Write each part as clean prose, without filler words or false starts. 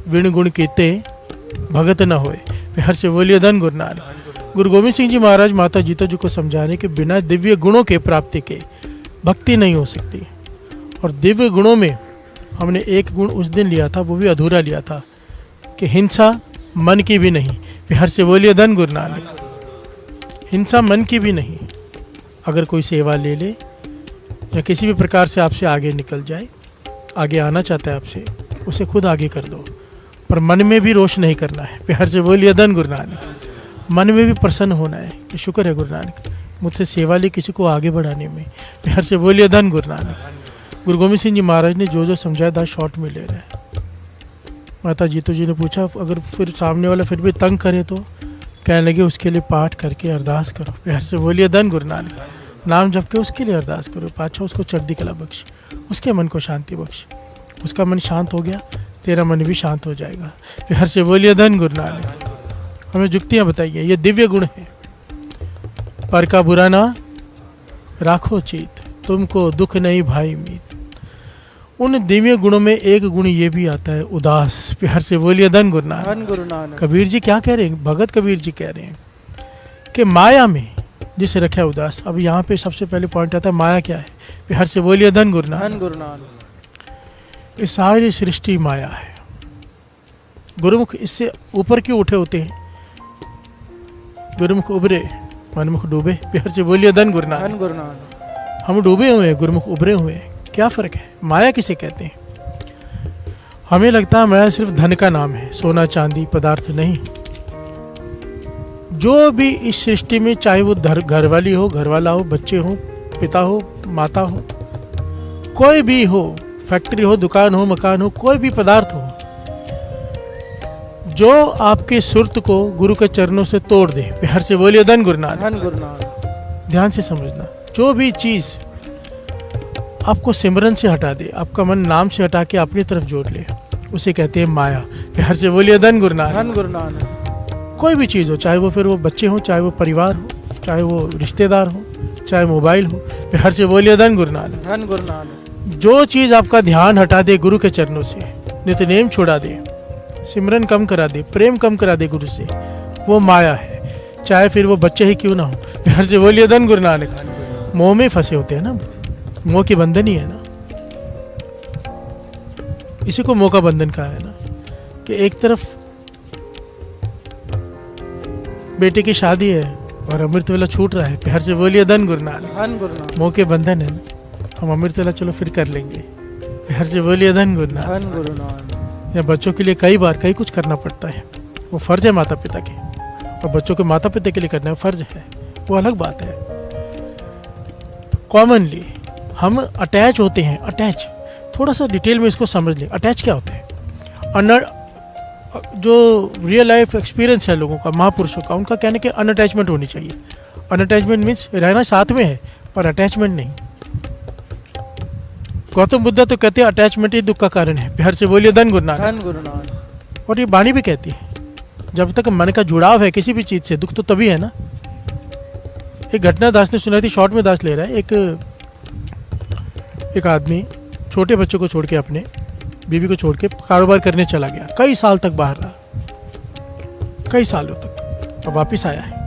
विण गुण कीते भगत न होए। प्यार से बोलिए धन गुरु नानक। गुरु गोविंद सिंह जी महाराज माता जीतो जी को समझाने कि बिना दिव्य गुणों के प्राप्ति के भक्ति नहीं हो सकती। और दिव्य गुणों में हमने एक गुण उस दिन लिया था, वो भी अधूरा लिया था, कि हिंसा मन की भी नहीं। प्यार से बोलिए धन गुरु नानक। हिंसा मन की भी नहीं। अगर कोई सेवा ले ले या किसी भी प्रकार से आपसे आगे निकल जाए, आगे आना चाहता है आपसे, उसे खुद आगे कर दो, पर मन में भी रोष नहीं करना है। प्यार से बोलिए धन गुरु नानक। मन में भी प्रसन्न होना है कि शुक्र है गुरु नानक मुझसे सेवा ली किसी को आगे बढ़ाने में। प्यार से बोलिए धन गुरु नानक। गुरु गोविंद सिंह जी महाराज ने जो समझाया था शॉर्ट में ले रहे हैं। माता जीतो जी ने पूछा अगर फिर सामने वाला फिर भी तंग करे तो, कहने लगे उसके लिए पाठ करके अरदास करो। प्यार से बोलिए धन गुरु नानक। नाम जप के उसके लिए अरदास करो, पाछा उसको चढ़ती कला बख्श, उसके मन को शांति बख्श। उसका मन शांत हो गया, तेरा मन भी शांत हो जाएगा। प्यार से बोलिए धन गुरु नानक। हमें जुक्तियाँ बताइए, ये दिव्य गुण है। पर का बुरा ना राखो चीत, तुमको दुख नहीं भाई मीत। उन दिव्य गुणों में एक गुण ये भी आता है उदास। प्यार से बोलिए धन गुरु नानक। कबीर जी क्या कह रहे हैं, भगत कबीर जी कह रहे हैं कि माया में जिसे रखा है उदास। अब यहाँ पे सबसे पहले पॉइंट आता है माया क्या है। प्यार से बोलिए धन गुरु नानक। ये सारी सृष्टि माया है। गुरुमुख इससे ऊपर क्यों उठे होते हैं। गुरुमुख उभरे मनमुख डूबे। प्यार से बोलिए धन गुरु नानक। हम डूबे हुए हैं, गुरुमुख उभरे हुए हैं। क्या फ़र्क है। माया किसे कहते हैं। हमें लगता है माया सिर्फ धन का नाम है, सोना चांदी पदार्थ नहीं। जो भी इस सृष्टि में, चाहे वो घरवाली हो, घरवाला हो, बच्चे हो, पिता हो, माता हो, कोई भी हो, फैक्ट्री हो, दुकान हो, मकान हो, कोई भी पदार्थ हो, जो आपके सुरत को गुरु के चरणों से तोड़ दे। प्यार से बोलिए धन गुरु नानक। ध्यान से समझना, जो भी चीज़ आपको सिमरन से हटा दे, आपका मन नाम से हटा के अपनी तरफ जोड़ ले, उसे कहते हैं माया। प्यार से बोलिए धन गुरु नानक। कोई भी चीज़ हो, चाहे वो फिर वो बच्चे हो, चाहे वो परिवार हो, चाहे वो रिश्तेदार हो, चाहे मोबाइल हो। प्यार से बोलिए धन गुरु नानक। जो चीज़ आपका ध्यान हटा दे गुरु के चरणों से, नित्यनेम छुड़ा दे, सिमरन कम करा दे, प्रेम कम करा दे गुरु से, वो माया है। चाहे फिर वो बच्चे ही क्यों ना हो। प्यार से बोलिए धन गुरु नानक। मोह में फंसे होते हैं ना, मोह के बंधन ही है ना, इसी को मोह का बंधन कहा है ना, कि एक तरफ बेटे की शादी है और अमृत वेला छूट रहा है। प्यार से बोलिए धन गुरु नानक। मोह के बंधन है ना, हम अमृत वेला चलो फिर कर लेंगे। प्यार से बोलिए धन गुरु नानक। या बच्चों के लिए कई बार कई कुछ करना पड़ता है, वो फर्ज है माता पिता के, और बच्चों के माता पिता के लिए करना फर्ज है, वो अलग बात है। कॉमनली हम अटैच होते हैं। अटैच थोड़ा सा डिटेल में इसको समझ लें। अटैच क्या होता है। जो रियल लाइफ एक्सपीरियंस है लोगों का, महापुरुषों का, उनका कहने के अनअटैचमेंट होनी चाहिए। अनअटैचमेंट मीन्स रहना साथ में है पर अटैचमेंट नहीं। गौतम बुद्ध तो कहते हैं अटैचमेंट ही दुख का कारण है। प्यार से बोलिए धन गुरु नानक। और ये बाणी भी कहती है, जब तक मन का जुड़ाव है किसी भी चीज़ से, दुख तो तभी है ना। एक घटना दास ने सुनाई थी, शॉर्ट में दास ले रहा है। एक आदमी छोटे बच्चों को छोड़ के, अपने बीवी को छोड़ के कारोबार करने चला गया। कई साल तक बाहर रहा, कई सालों तक, अब वापिस आया है।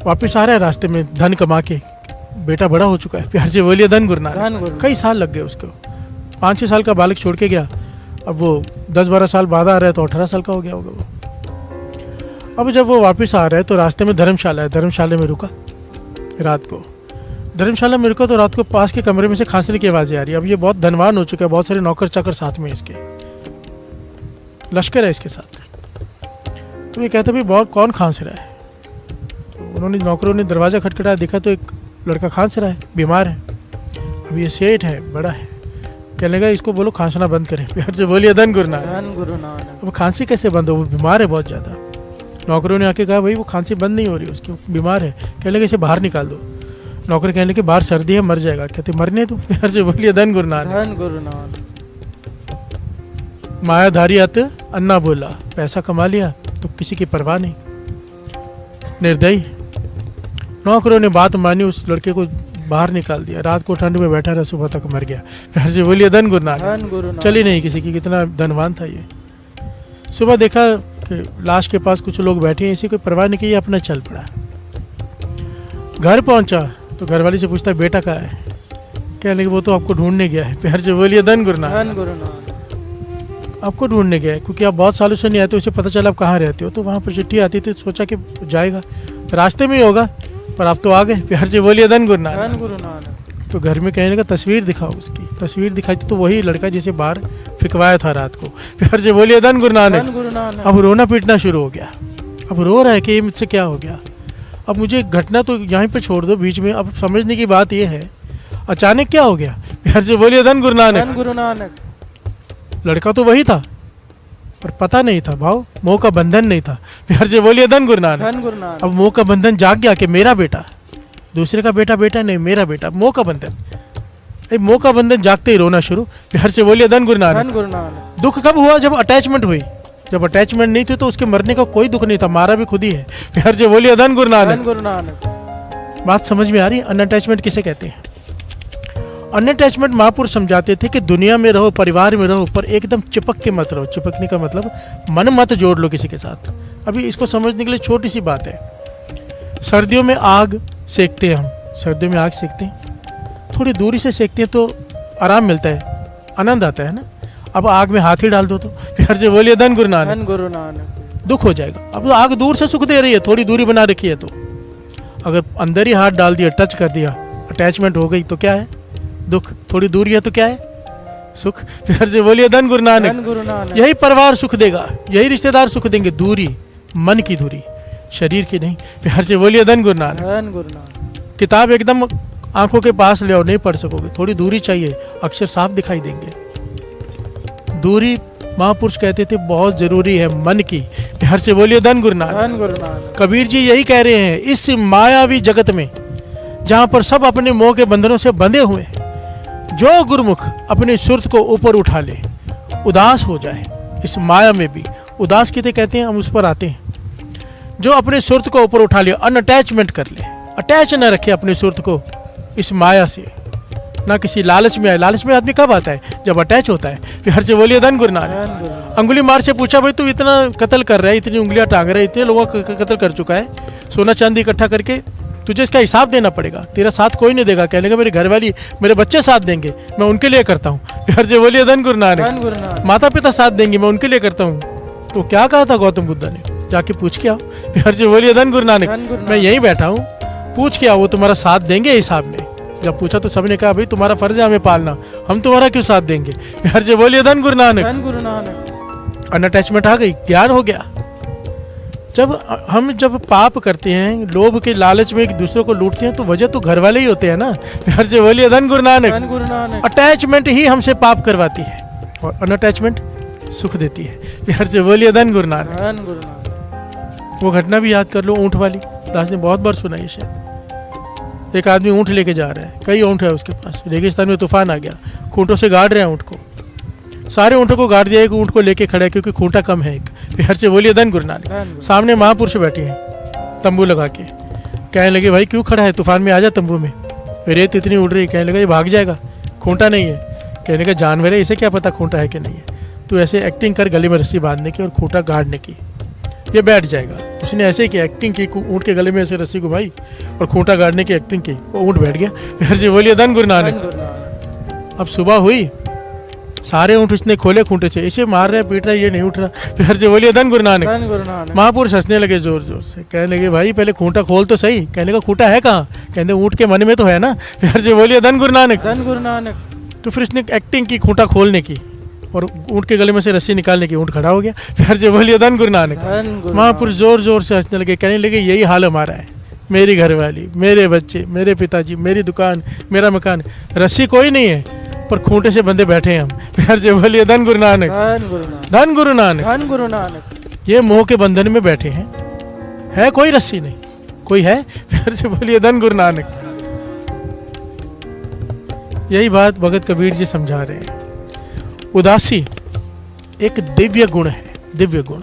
वापिस आ रहा है, रास्ते में धन कमा के, बेटा बड़ा हो चुका है। प्यार से बोलिए धन गुरु नानक। कई साल लग गए उसको, 5-6 साल का बालक छोड़ के गया, अब वो 10-12 साल बाद आ रहा है तो 18 साल का हो गया होगा वो। अब जब वो वापस आ रहा है तो रास्ते में धर्मशाला है, धर्मशाला में रुका रात को। धर्मशाला में रुका तो रात को पास के कमरे में से खांसने की आवाज़ें आ रही है। अब ये बहुत धनवान हो चुका है, बहुत सारे नौकर चाकर साथ में, इसके लश्कर है इसके साथ। तो ये कहते भाई बहुत कौन खांस रहा है। तो उन्होंने, नौकरों ने दरवाज़ा खटखटाया, देखा तो एक लड़का खांस रहा है, बीमार है। अब ये सेठ है, बड़ा है, कहने लगा इसको बोलो खांसना बंद करे। प्यार से बोलिए धन गुरु नानक। अब खांसी कैसे बंद हो, वो बीमार है बहुत ज़्यादा। नौकरों ने आके कहा भाई वो खांसी बंद नहीं हो रही, उसकी बीमार है। कहने लगे इसे बाहर निकाल दो। नौकर कहने लगे बाहर सर्दी है, मर जाएगा। कहते मरने दो। प्यार से बोलिए धन गुरु नानक। मायाधारी अत अन्ना बोला, पैसा कमा लिया तो किसी की परवाह नहीं, निर्दयी। नौकरों ने बात मानी, उस लड़के को बाहर निकाल दिया, रात को ठंड में बैठा रहा, सुबह तक मर गया। फिर से बोलिए धन गुरु नानक। चली नहीं किसी की, कितना धनवान था ये। सुबह देखा कि लाश के पास कुछ लोग बैठे हैं, इसी कोई परवाह नहीं की, अपना चल पड़ा। घर पहुंचा तो घरवाली से पूछता बेटा कहाँ है, कहने कि वो तो आपको ढूंढने गया है। प्यार से बोलिए धन गुरु नानक। आपको ढूंढने गया है क्योंकि आप बहुत सालों से नहीं आए, तो उसे पता चला आप कहाँ रहते हो, तो वहाँ पर चिट्ठी आती थी, सोचा कि जाएगा, रास्ते में ही होगा, पर आप तो आ गए। प्यार से बोलिए धन गुरु नानक। तो घर में कहने का तस्वीर दिखाओ, उसकी तस्वीर दिखाई तो वही लड़का जिसे बाहर फिकवाया था रात को। प्यार से बोलिए धन गुरु नानक। अब रोना पीटना शुरू हो गया, अब रो रहा है कि ये मुझसे क्या हो गया। अब मुझे घटना तो यहीं पे छोड़ दो बीच में, अब समझने की बात ये है अचानक क्या हो गया। प्यार से बोलिए धन गुरु नानक। लड़का तो वही था पर पता नहीं था भाव, मोह का बंधन नहीं था। प्यार से बोलिए धन गुरु नानक। अब मोह का बंधन जाग गया कि मेरा बेटा, दूसरे का बेटा बेटा नहीं, मेरा बेटा, मोह का बंधन। मोह का बंधन जागते ही रोना शुरू। प्यार से बोलिए धन गुरु नानक। दुख कब हुआ, जब अटैचमेंट हुई। जब अटैचमेंट नहीं थी तो उसके मरने का कोई दुख नहीं था, मारा भी खुद ही है। प्यार से बोलिए धन गुरु नानक। बात समझ में आ रही है? अनअटैचमेंट किसे कहते हैं? अनअटैचमेंट महापुरुष समझाते थे कि दुनिया में रहो, परिवार में रहो, पर एकदम चिपक के मत रहो। चिपकने का मतलब मन मत जोड़ लो किसी के साथ। अभी इसको समझने के लिए छोटी सी बात है। सर्दियों में आग सेकते हैं हम, सर्दियों में आग सेकते हैं, थोड़ी दूरी से सेकते हैं तो आराम मिलता है, आनंद आता है ना। अब आग में हाथ ही डाल दो तो प्यार से बोलिए धन गुरु नानक। दुख हो जाएगा। अब आग दूर से सुख दे रही है, थोड़ी दूरी बना रखी है, तो अगर अंदर ही हाथ डाल दिया, टच कर दिया, अटैचमेंट हो गई तो क्या है? दुख। थोड़ी दूरी है तो क्या है? सुख। प्यार से बोलिए धन गुरु नानक। यही परिवार सुख देगा, यही रिश्तेदार सुख देंगे। दूरी, मन की दूरी, शरीर की नहीं। प्यार से बोलिए धन गुरु नानक। किताब एकदम आंखों के पास ले आओ, नहीं पढ़ सकोगे, थोड़ी दूरी चाहिए, अक्षर साफ दिखाई देंगे। दूरी महापुरुष कहते थे बहुत जरूरी है मन की। प्यार से बोलिए धन गुरु नानक। कबीर जी यही कह रहे हैं, इस मायावी जगत में जहां पर सब अपने मोह के बंधनों से बंधे हुए, जो गुरुमुख अपने सुरत को ऊपर उठा ले, उदास हो जाए, इस माया में भी उदास किसे कहते हैं, हम उस पर आते हैं। जो अपने सुरत को ऊपर उठा ले, अनअटैचमेंट कर ले, अटैच न रखे अपने सुरत को इस माया से, ना किसी लालच में आए। लालच में आदमी कब आता है? जब अटैच होता है। फिर से बोलिए धन गुरु नानक। अंगुली मार से पूछा, भाई तू इतना कत्ल कर रहा है, इतनी उंगलियां टांग रहा है, इतने लोगों का कत्ल कर चुका है, सोना चांदी इकट्ठा करके, तुझे इसका हिसाब देना पड़ेगा, तेरा साथ कोई नहीं देगा। कहने का मेरी घरवाली, मेरे बच्चे साथ देंगे, मैं उनके लिए करता हूँ। प्यार से बोलिए धन गुरु नानक। माता पिता साथ देंगे, मैं उनके लिए करता हूँ। तो क्या कहा था गौतम बुद्ध ने? जाके पूछ के आओ। प्यार से बोलिए धन गुरु नानक। मैं यहीं बैठा हूँ, पूछ के आओ, वो तुम्हारा साथ देंगे हिसाब में। जब पूछा तो सबने कहा, भाई तुम्हारा फर्ज है हमें पालना, हम तुम्हारा क्यों साथ देंगे। प्यार से बोलिए धन गुरु नानक। अनअटैचमेंट आ गई, ज्ञान हो गया। जब पाप करते हैं, लोभ के लालच में एक दूसरे को लूटते हैं, तो वजह तो घर वाले ही होते हैं ना। प्यार से बोलिए धन गुरु नानक। अटैचमेंट ही हमसे पाप करवाती है और अनअटैचमेंट सुख देती है। प्यार से बोलिए धन गुरु नानक। वो घटना भी याद कर लो, ऊंट वाली, दास ने बहुत बार सुनाई शायद। एक आदमी ऊंट लेके जा रहा है, कई ऊंट है उसके पास, रेगिस्तान में तूफान आ गया, खूंटों से गाड़ रहे हैं ऊंट को, सारे ऊँटों को गाड़ दिया, एक ऊँट को लेके खड़ा है क्योंकि खूंटा कम है एक। प्यार से बोलिए धन गुरु नानक। सामने महापुरुष बैठे हैं तंबू लगा के, कहने लगे भाई क्यों खड़ा है, तूफान में आ जा तंबू में, रेत इतनी उड़ रही है। कहने लगा ये भाग जाएगा, खूंटा नहीं है। कहने का जानवर है, इसे क्या पता खूंटा है कि नहीं है, तो ऐसे एक्टिंग कर गले में रस्सी बांधने की और खूंटा गाड़ने की, ये बैठ जाएगा। उसने ऐसे की एक्टिंग की, ऊँट के गले में ऐसे रस्सी घुमाई और खूंटा गाड़ने की एक्टिंग की, वो ऊँट बैठ गया। प्यार से बोलिए धन गुरु नानक। अब सुबह हुई, सारे ऊँट उसने खोले खूंटे से, इसे मार रहे पीट रहे, ये नहीं उठ रहा। प्यार से बोलिए धन गुरु नानक। महापुरुष हंसने लगे जोर जोर से, कहने लगे भाई पहले खूंटा खोल तो सही। कहने का खूंटा है कहाँ? कहते ऊँट के मन में तो है ना। प्यार से बोलिए धन गुरु नानक। तो फिर उसने एक्टिंग की खूंटा खोलने की और ऊँट के गले में से रस्सी निकालने की, ऊँट खड़ा हो गया। प्यार से बोलिए धन गुरु नानक। महापुरुष जोर जोर से हंसने लगे, कहने लगे यही हाल हमारा है, मेरी घरवाली, मेरे बच्चे, मेरे पिताजी, मेरी दुकान, मेरा मकान, रस्सी कोई नहीं है पर खूंटे से बंधे बैठे हैं हम। प्यार से बोलिए धन गुरु नानक। धन गुरु नानक। ये मोह के बंधन में बैठे हैं, है कोई रस्सी नहीं, कोई है? प्यार से बोलिए धन गुरु नानक। यही बात भगत कबीर जी समझा रहे हैं। उदासी एक दिव्य गुण है, दिव्य गुण।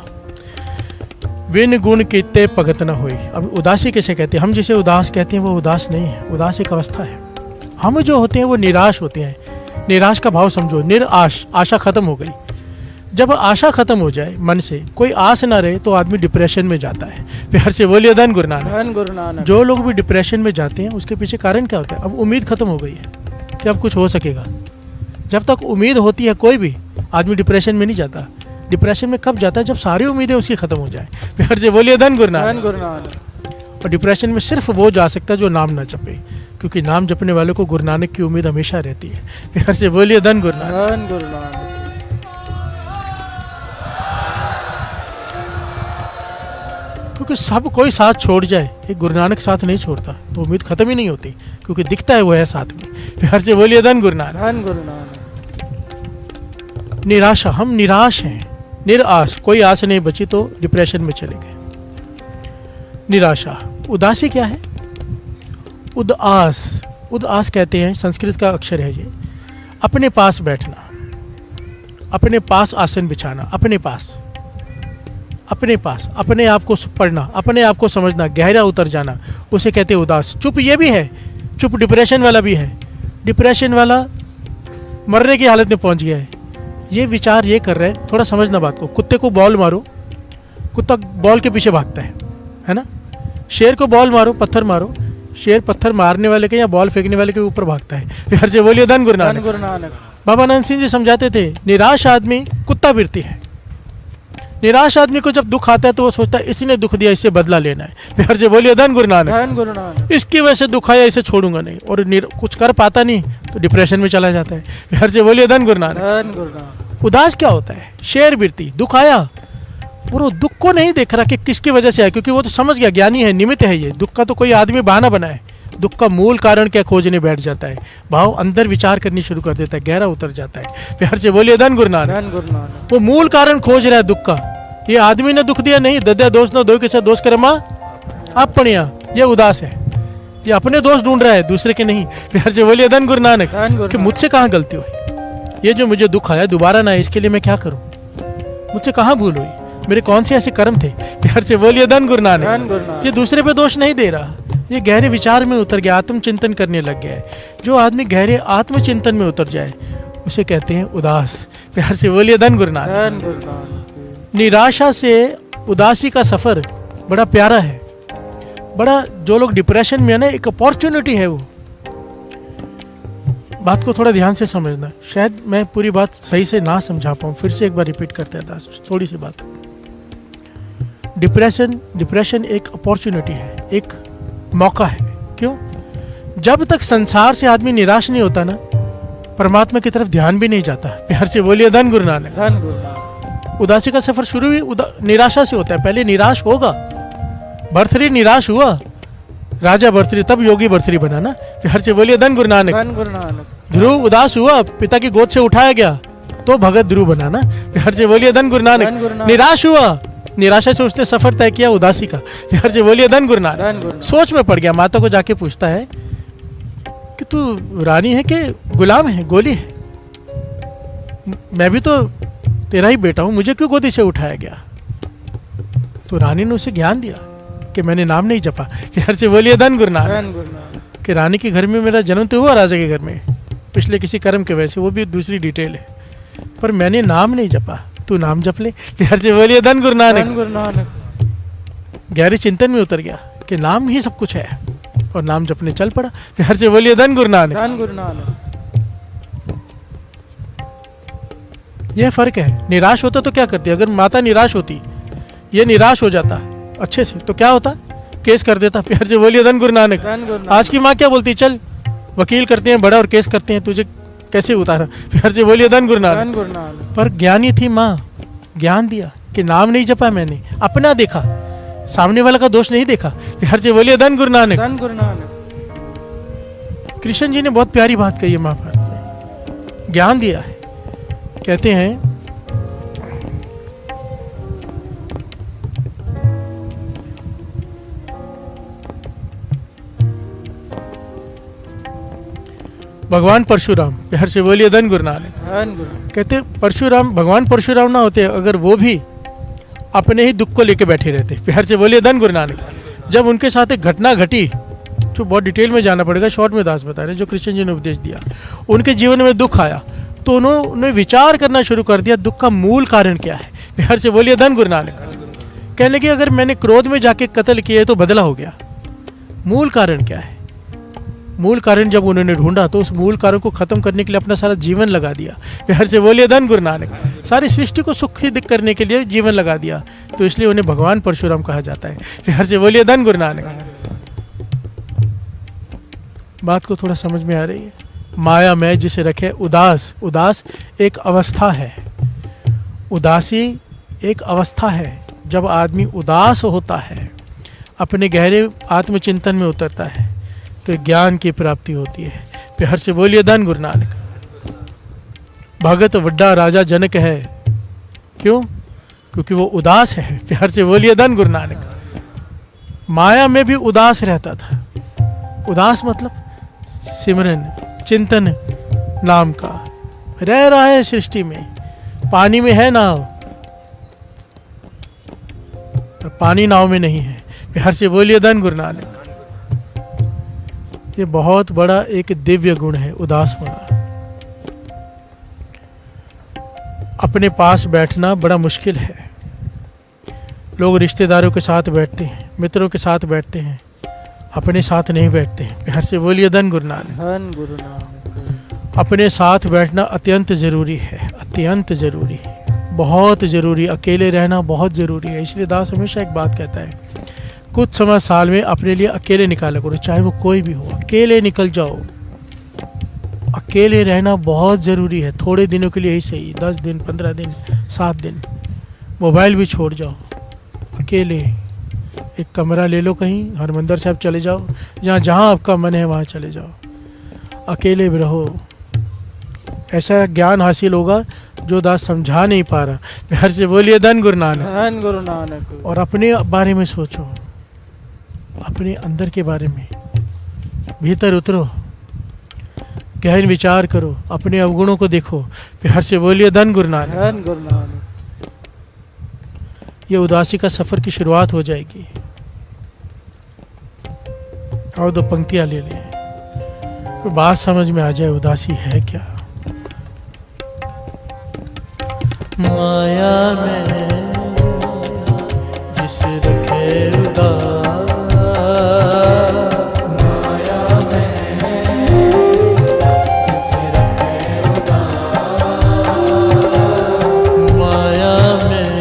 विन गुण कीते भगत न होई। अब उदासी कैसे कहते हैं? हम जिसे उदास कहते हैं वो उदास नहीं है, उदास एक अवस्था है। हम जो होते हैं वो निराश होते हैं। निराश का भाव समझो, निराश, आशा खत्म हो गई। जब आशा खत्म हो जाए मन से, कोई आस ना रहे, तो आदमी डिप्रेशन में जाता है। प्यार से बोलिए धन गुरु नानक। धन गुरु नानक। जो लोग भी डिप्रेशन में जाते हैं उसके पीछे कारण क्या होता है? अब उम्मीद खत्म हो गई है कि अब कुछ हो सकेगा। जब तक उम्मीद होती है कोई भी आदमी डिप्रेशन में नहीं जाता। डिप्रेशन में कब जाता है? जब सारी उम्मीदें उसकी खत्म हो जाए। प्यार से बोलिए धन गुरु नानक। धन गुरु नानक। और डिप्रेशन में सिर्फ वो जा सकता है जो नाम ना जपे, क्योंकि नाम जपने वाले को गुरु नानक की उम्मीद हमेशा रहती है। प्यार से बोलिए धन गुरु नानक। धन गुरु नानक। क्योंकि सब कोई साथ छोड़ जाए, एक गुरु नानक साथ नहीं छोड़ता, तो उम्मीद खत्म ही नहीं होती, क्योंकि दिखता है वो है साथ में। प्यार से बोलिए धन गुरु नानक। धन गुरु नानक। निराशा, हम निराश हैं, निराश, कोई आस नहीं बची तो डिप्रेशन में चले गए। निराशा। उदासी क्या है? उदास, उदास कहते हैं, संस्कृत का अक्षर है ये। अपने पास बैठना, अपने पास आसन बिछाना, अपने पास, अपने पास, अपने आप को पढ़ना, अपने आप को समझना, गहरा उतर जाना, उसे कहते हैं उदास। चुप ये भी है, चुप डिप्रेशन वाला भी है। डिप्रेशन वाला मरने की हालत में पहुंच गया है, ये विचार ये कर रहा है। थोड़ा समझना बात को। कुत्ते को बॉल मारो, कुत्ता बॉल के पीछे भागता है ना? शेर को बॉल मारो, पत्थर मारो, शेर पत्थर मारने वाले के या बॉल फेंकने वाले के ऊपर भागता है। प्यार से बोलिए धन गुरु धन नानक। गुरु नानक। बाबा नानक सिंह जी समझाते थे, निराश आदमी कुत्ता वृत्ति है। निराश आदमी को जब दुख आता है तो वो सोचता है इसने दुख दिया, इससे बदला लेना है। प्यार से बोलिए धन गुरु नानक। धन गुरु नानक। इसकी वजह से दुख आया, इसे छोड़ूंगा नहीं, और कुछ कर पाता नहीं तो डिप्रेशन में चला जाता है। प्यार से बोलिए धन गुरु नानक। धन गुरु नानक। उदास क्या होता है? शेर वृत्ति, दुख आया और वो दुख को नहीं देख रहा कि किसकी वजह से आया, क्योंकि वो तो समझ गया, ज्ञानी है, निमित्त है ये दुख का। तो कोई आदमी बहाना बनाए, दुख का मूल कारण क्या खोजने बैठ जाता है। भाव अंदर विचार करनी शुरू कर देता है, गहरा उतर जाता है। प्यार से बोलिए धन गुरु नानक। धन गुरु नानक। वो मूल कारण खोज रहा है दुख का। ये आदमी ने दुख दिया नहीं, दद्या दोष न दो किसे दोष करे माँ आप पढ़िया, ये उदास है, ये अपने दोष ढूंढ रहा है, दूसरे के नहीं। प्यार से बोलिए धन गुरु नानक। धन गुरु कि नानक। मुझसे कहाँ गलती हुई, ये जो मुझे दुख आया दोबारा ना आए, इसके लिए मैं क्या करूं? मुझसे कहाँ भूल हुई, मेरे कौन से ऐसे कर्म थे? प्यार से बोलिए धन गुरु नानक। धन गुरु नानक। ये दूसरे पे दोष नहीं दे रहा, ये गहरे विचार में उतर गया, आत्मचिंतन करने लग गया है। जो आदमी गहरे आत्मचिंतन में उतर जाए उसे कहते हैं उदास। प्यार से बोलिए धन गुरु नानक। धन गुरु नानक। निराशा से उदासी का सफर बड़ा प्यारा है, बड़ा, जो लोग डिप्रेशन में है ना, एक अपॉर्चुनिटी है वो। बात को थोड़ा ध्यान से समझना, शायद मैं पूरी बात सही से ना समझा पाऊँ, फिर से एक बार रिपीट करते हैं थोड़ी सी बात। डिप्रेशन एक अपॉर्चुनिटी है, एक मौका है। क्यों? जब तक संसार से आदमी निराश नहीं होता ना, परमात्मा की तरफ ध्यान भी नहीं जाता। प्यार से बोलिए धन गुरु नानक। धन गुरु नानक। उदासी का सफर शुरू भी निराशा से होता है। पहले निराश होगा, भर्तृहरि निराश हुआ, राजा भर्तृहरि, तब योगी भर्तृहरि बना ना। प्यार से बोलिए धन गुरु नानक। धन गुरु नानक। ध्रुव उदास हुआ, पिता की गोद से उठाया गया, तो भगत ध्रुव बना ना। प्यार से बोलिए धन गुरु धन गुरु नानक। नानक। निराश हुआ, निराशा से उसने सफर तय किया उदासी का। प्यार से बोलिए धन गुरु नानक। धन गुरु नानक। सोच में पड़ गया, माता को जाके पूछता है कि तू रानी है कि गुलाम है, गोली है? मैं भी तो तेरा ही बेटा हूं, मुझे क्यों गोदी से उठाया गया? तो रानी ने उसे ज्ञान दिया कि मैंने नाम नहीं जपा। प्यार से बोलिए धन गुरु नानक। धन गुरु नानक। कि रानी के घर में मेरा जन्म तो हुआ, राजा के घर में, पिछले किसी कर्म के वजह से, वो भी दूसरी डिटेल है, पर मैंने नाम नहीं जपा, तू नाम जप ले। प्यार से बोलिए धन गुरु धन नानक। गुरु नानक। गहरे चिंतन में उतर गया कि नाम ही सब कुछ है, और नाम जपने चल पड़ा। प्यार से बोलिए धन गुरु नानक। धन गुरु नानक। यह फर्क है। निराश होता तो क्या करती? अगर माता निराश होती, ये निराश हो जाता अच्छे से, तो क्या होता? केस कर देता। प्यार से बोलिए धन गुरु नानक। धन गुरु नानक। आज की माँ क्या बोलती? चल वकील करते हैं बड़ा और केस करते हैं, तुझे कैसे उतारा? प्यार से बोलिए धन गुरु नानक। धन गुरु नानक। पर ज्ञानी थी माँ, ज्ञान दिया कि नाम नहीं जपा मैंने, अपना देखा, सामने वाला का दोष नहीं देखा। प्यार से बोलिए धन गुरु नानक। धन गुरु नानक। कृष्ण जी ने बहुत प्यारी बात कही है महाभारत में, ज्ञान दिया है। कहते हैं भगवान परशुराम, प्यार से बोलिए धन गुरु नानक। धन गुरु। कहते परशुराम, भगवान परशुराम ना होते अगर वो भी अपने ही दुख को लेके बैठे रहते। प्यार से बोलिए धन गुरु नानक। जब उनके साथ एक घटना घटी जो बहुत डिटेल में जाना पड़ेगा, शॉर्ट में दास बता रहे हैं, जो कृष्ण जी ने उपदेश दिया। उनके जीवन में दुख आया तो उन्होंने विचार करना शुरू कर दिया, दुख का मूल कारण क्या है। बिहार से बोलिए धन गुरु नानक। कहने कि अगर मैंने क्रोध में जाके कत्ल किया है तो बदला हो गया, मूल कारण क्या है। मूल कारण जब उन्होंने ढूंढा तो उस मूल कारण को खत्म करने के लिए अपना सारा जीवन लगा दिया। बिहार से बोलिए धन गुरु नानक। सारी सृष्टि को सुखी करने के लिए जीवन लगा दिया, तो इसलिए उन्हें भगवान परशुराम कहा जाता है। बिहार से बोलिए धन गुरु नानक। बात को थोड़ा समझ में आ रही है। माया में जिसे रखे उदास, उदास एक अवस्था है, उदासी एक अवस्था है। जब आदमी उदास होता है, अपने गहरे आत्मचिंतन में उतरता है, तो ज्ञान की प्राप्ति होती है। प्यार से बोलिए धन गुरु नानक। भगत वड्डा राजा जनक है, क्यों? क्योंकि वो उदास है। प्यार से बोलिए धन गुरु नानक। माया में भी उदास रहता था। उदास मतलब सिमरन चिंतन नाम का, रह रहा है सृष्टि में, पानी में है नाव, पर पानी नाव में नहीं है। प्यार से बोलिए धन गुरु नानक। ये बहुत बड़ा एक दिव्य गुण है, उदास होना। अपने पास बैठना बड़ा मुश्किल है। लोग रिश्तेदारों के साथ बैठते हैं, मित्रों के साथ बैठते हैं, अपने साथ नहीं बैठते हैं। प्यार से बोलिए धन गुरु नानक। धन गुरु नानक। अपने साथ बैठना अत्यंत ज़रूरी है, अत्यंत ज़रूरी है, बहुत ज़रूरी। अकेले रहना बहुत ज़रूरी है। इसलिए दास हमेशा एक बात कहता है, कुछ समय साल में अपने लिए अकेले निकाला करो, चाहे वो कोई भी हो, अकेले निकल जाओ। अकेले रहना बहुत ज़रूरी है, थोड़े दिनों के लिए ही सही, 10 दिन 15 दिन 7 दिन। मोबाइल भी छोड़ जाओ, अकेले एक कमरा ले लो, कहीं हरमंदिर साहब चले जाओ, जहाँ आपका मन है वहाँ चले जाओ, अकेले भी रहो। ऐसा ज्ञान हासिल होगा जो दास समझा नहीं पा रहा। प्यार से बोलिए धन गुरु नानक। धन गुरु नानक। और अपने बारे में सोचो, अपने अंदर के बारे में भीतर उतरो, गहन विचार करो, अपने अवगुणों को देखो। प्यार से बोलिए धन गुरु नानक। धन गुरु नानक। ये उदासी का सफर की शुरुआत हो जाएगी। और 2 पंक्तियां ले लें तो बात समझ में आ जाए, उदासी है क्या। माया में जिस रखे उदास, माया में जिस रखे उदास, माया में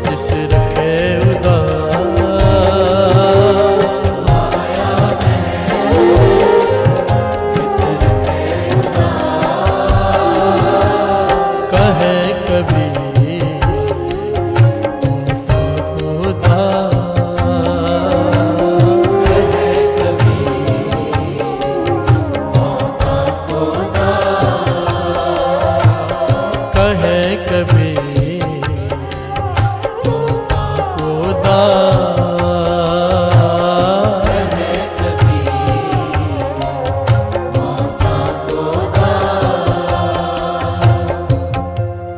जिस रखे उदास, माया में जिस रखे उदास, कहे कभी को दास, कहे कभी को दास।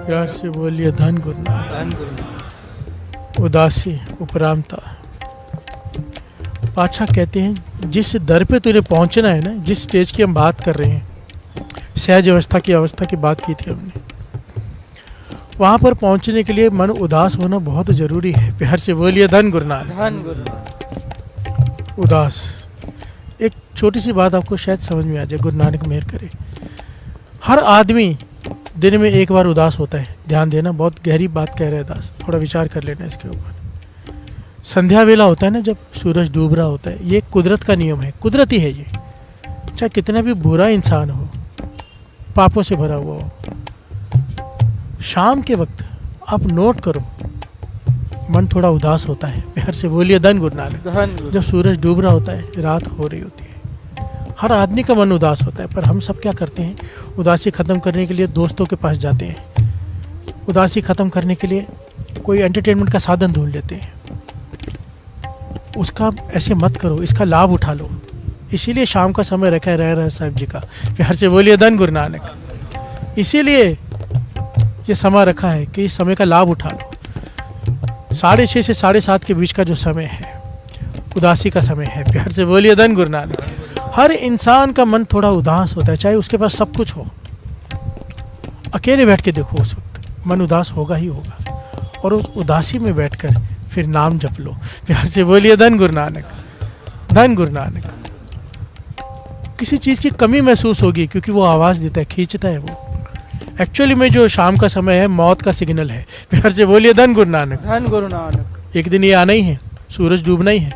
प्यार से बोलिए धन गुरु नानक। धन गुरु नानक। उदासी उपरामता। पातशाह कहते हैं जिस दर पे तुझे पहुंचना है ना, जिस स्टेज की हम बात कर रहे हैं, सहज अवस्था की बात की थी हमने, वहाँ पर पहुंचने के लिए मन उदास होना बहुत ज़रूरी है। प्यार से बोलिए धन गुरु नानक। धन गुरु नानक। उदास। एक छोटी सी बात आपको शायद समझ में आ जाए, गुरु नानक मेहर करे। हर आदमी दिन में एक बार उदास होता है। ध्यान देना, बहुत गहरी बात कह रहे हैं दास, थोड़ा विचार कर लेना इसके ऊपर। संध्या वेला होता है ना, जब सूरज डूब रहा होता है, ये कुदरत का नियम है, कुदरती है ये। चाहे कितना भी बुरा इंसान हो, पापों से भरा हुआ हो, शाम के वक्त आप नोट करो, मन थोड़ा उदास होता है। प्यार से बोलिए धन गुरु नानक। धन गुरु। जब सूरज डूब रहा होता है, रात हो रही होती है, हर आदमी का मन उदास होता है। पर हम सब क्या करते हैं, उदासी ख़त्म करने के लिए दोस्तों के पास जाते हैं, उदासी ख़त्म करने के लिए कोई एंटरटेनमेंट का साधन ढूंढ लेते हैं। उसका ऐसे मत करो, इसका लाभ उठा लो। इसीलिए शाम का समय रखा है रह साहब जी का। प्यार से बोलिए धन गुरु नानक। इसीलिए ये समय रखा है कि इस समय का लाभ उठा लो। 6:30 से 7:30 के बीच का जो समय है, उदासी का समय है। प्यार से बोलिए धन गुरु नानक। हर इंसान का मन थोड़ा उदास होता है, चाहे उसके पास सब कुछ हो। अकेले बैठ के देखो, उस वक्त मन उदास होगा ही होगा, और उस उदासी में बैठकर फिर नाम जप लो। प्यार से बोलिए धन गुरु नानक, धन गुरु नानक। किसी चीज़ की कमी महसूस होगी, क्योंकि वो आवाज़ देता है, खींचता है वो। एक्चुअली में जो शाम का समय है मौत का सिग्नल है। प्यार से बोलिए धन गुरु नानक, धन गुरु नानक। एक दिन ये आना ही है, सूरज डूबना ही है।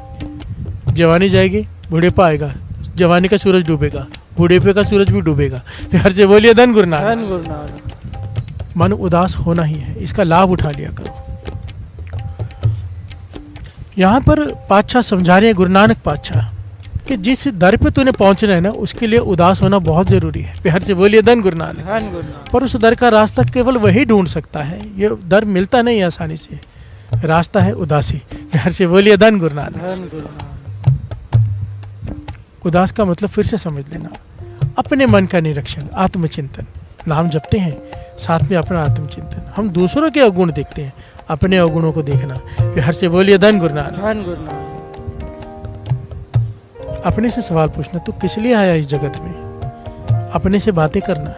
जवानी जाएगी, बुढ़ेपा आएगा, जवानी का सूरज डूबेगा, बुढ़ेपे का सूरज भी डूबेगा। प्यार से बोलिए धन गुरु नानक। धन गुरु नानक। मन उदास होना ही है, इसका लाभ उठा लिया करो। यहाँ पर पातशाह समझा रहे हैं, गुरु नानक पातशाह, कि जिस दर पे तूने पहुंचना है ना, उसके लिए उदास होना बहुत जरूरी है। प्यार से बोलिए धन गुरु नानक। धन गुरु नानक। पर उस दर का रास्ता केवल वही ढूंढ सकता है, ये दर मिलता नहीं आसानी से। रास्ता है उदासी। प्यार से बोलिए धन गुरु नानक। धन गुरु नानक। उदास का मतलब फिर से समझ लेना, अपने मन का निरीक्षण, आत्मचिंतन। नाम जपते हैं, साथ में अपना आत्मचिंतन। हम दूसरों के अवगुण देखते हैं, अपने अवगुणों को देखना। प्यार से बोलिए धन गुरु नानक। धन गुरु नानक। अपने से सवाल पूछना, तू किस लिए आया इस जगत में? अपने से बातें करना,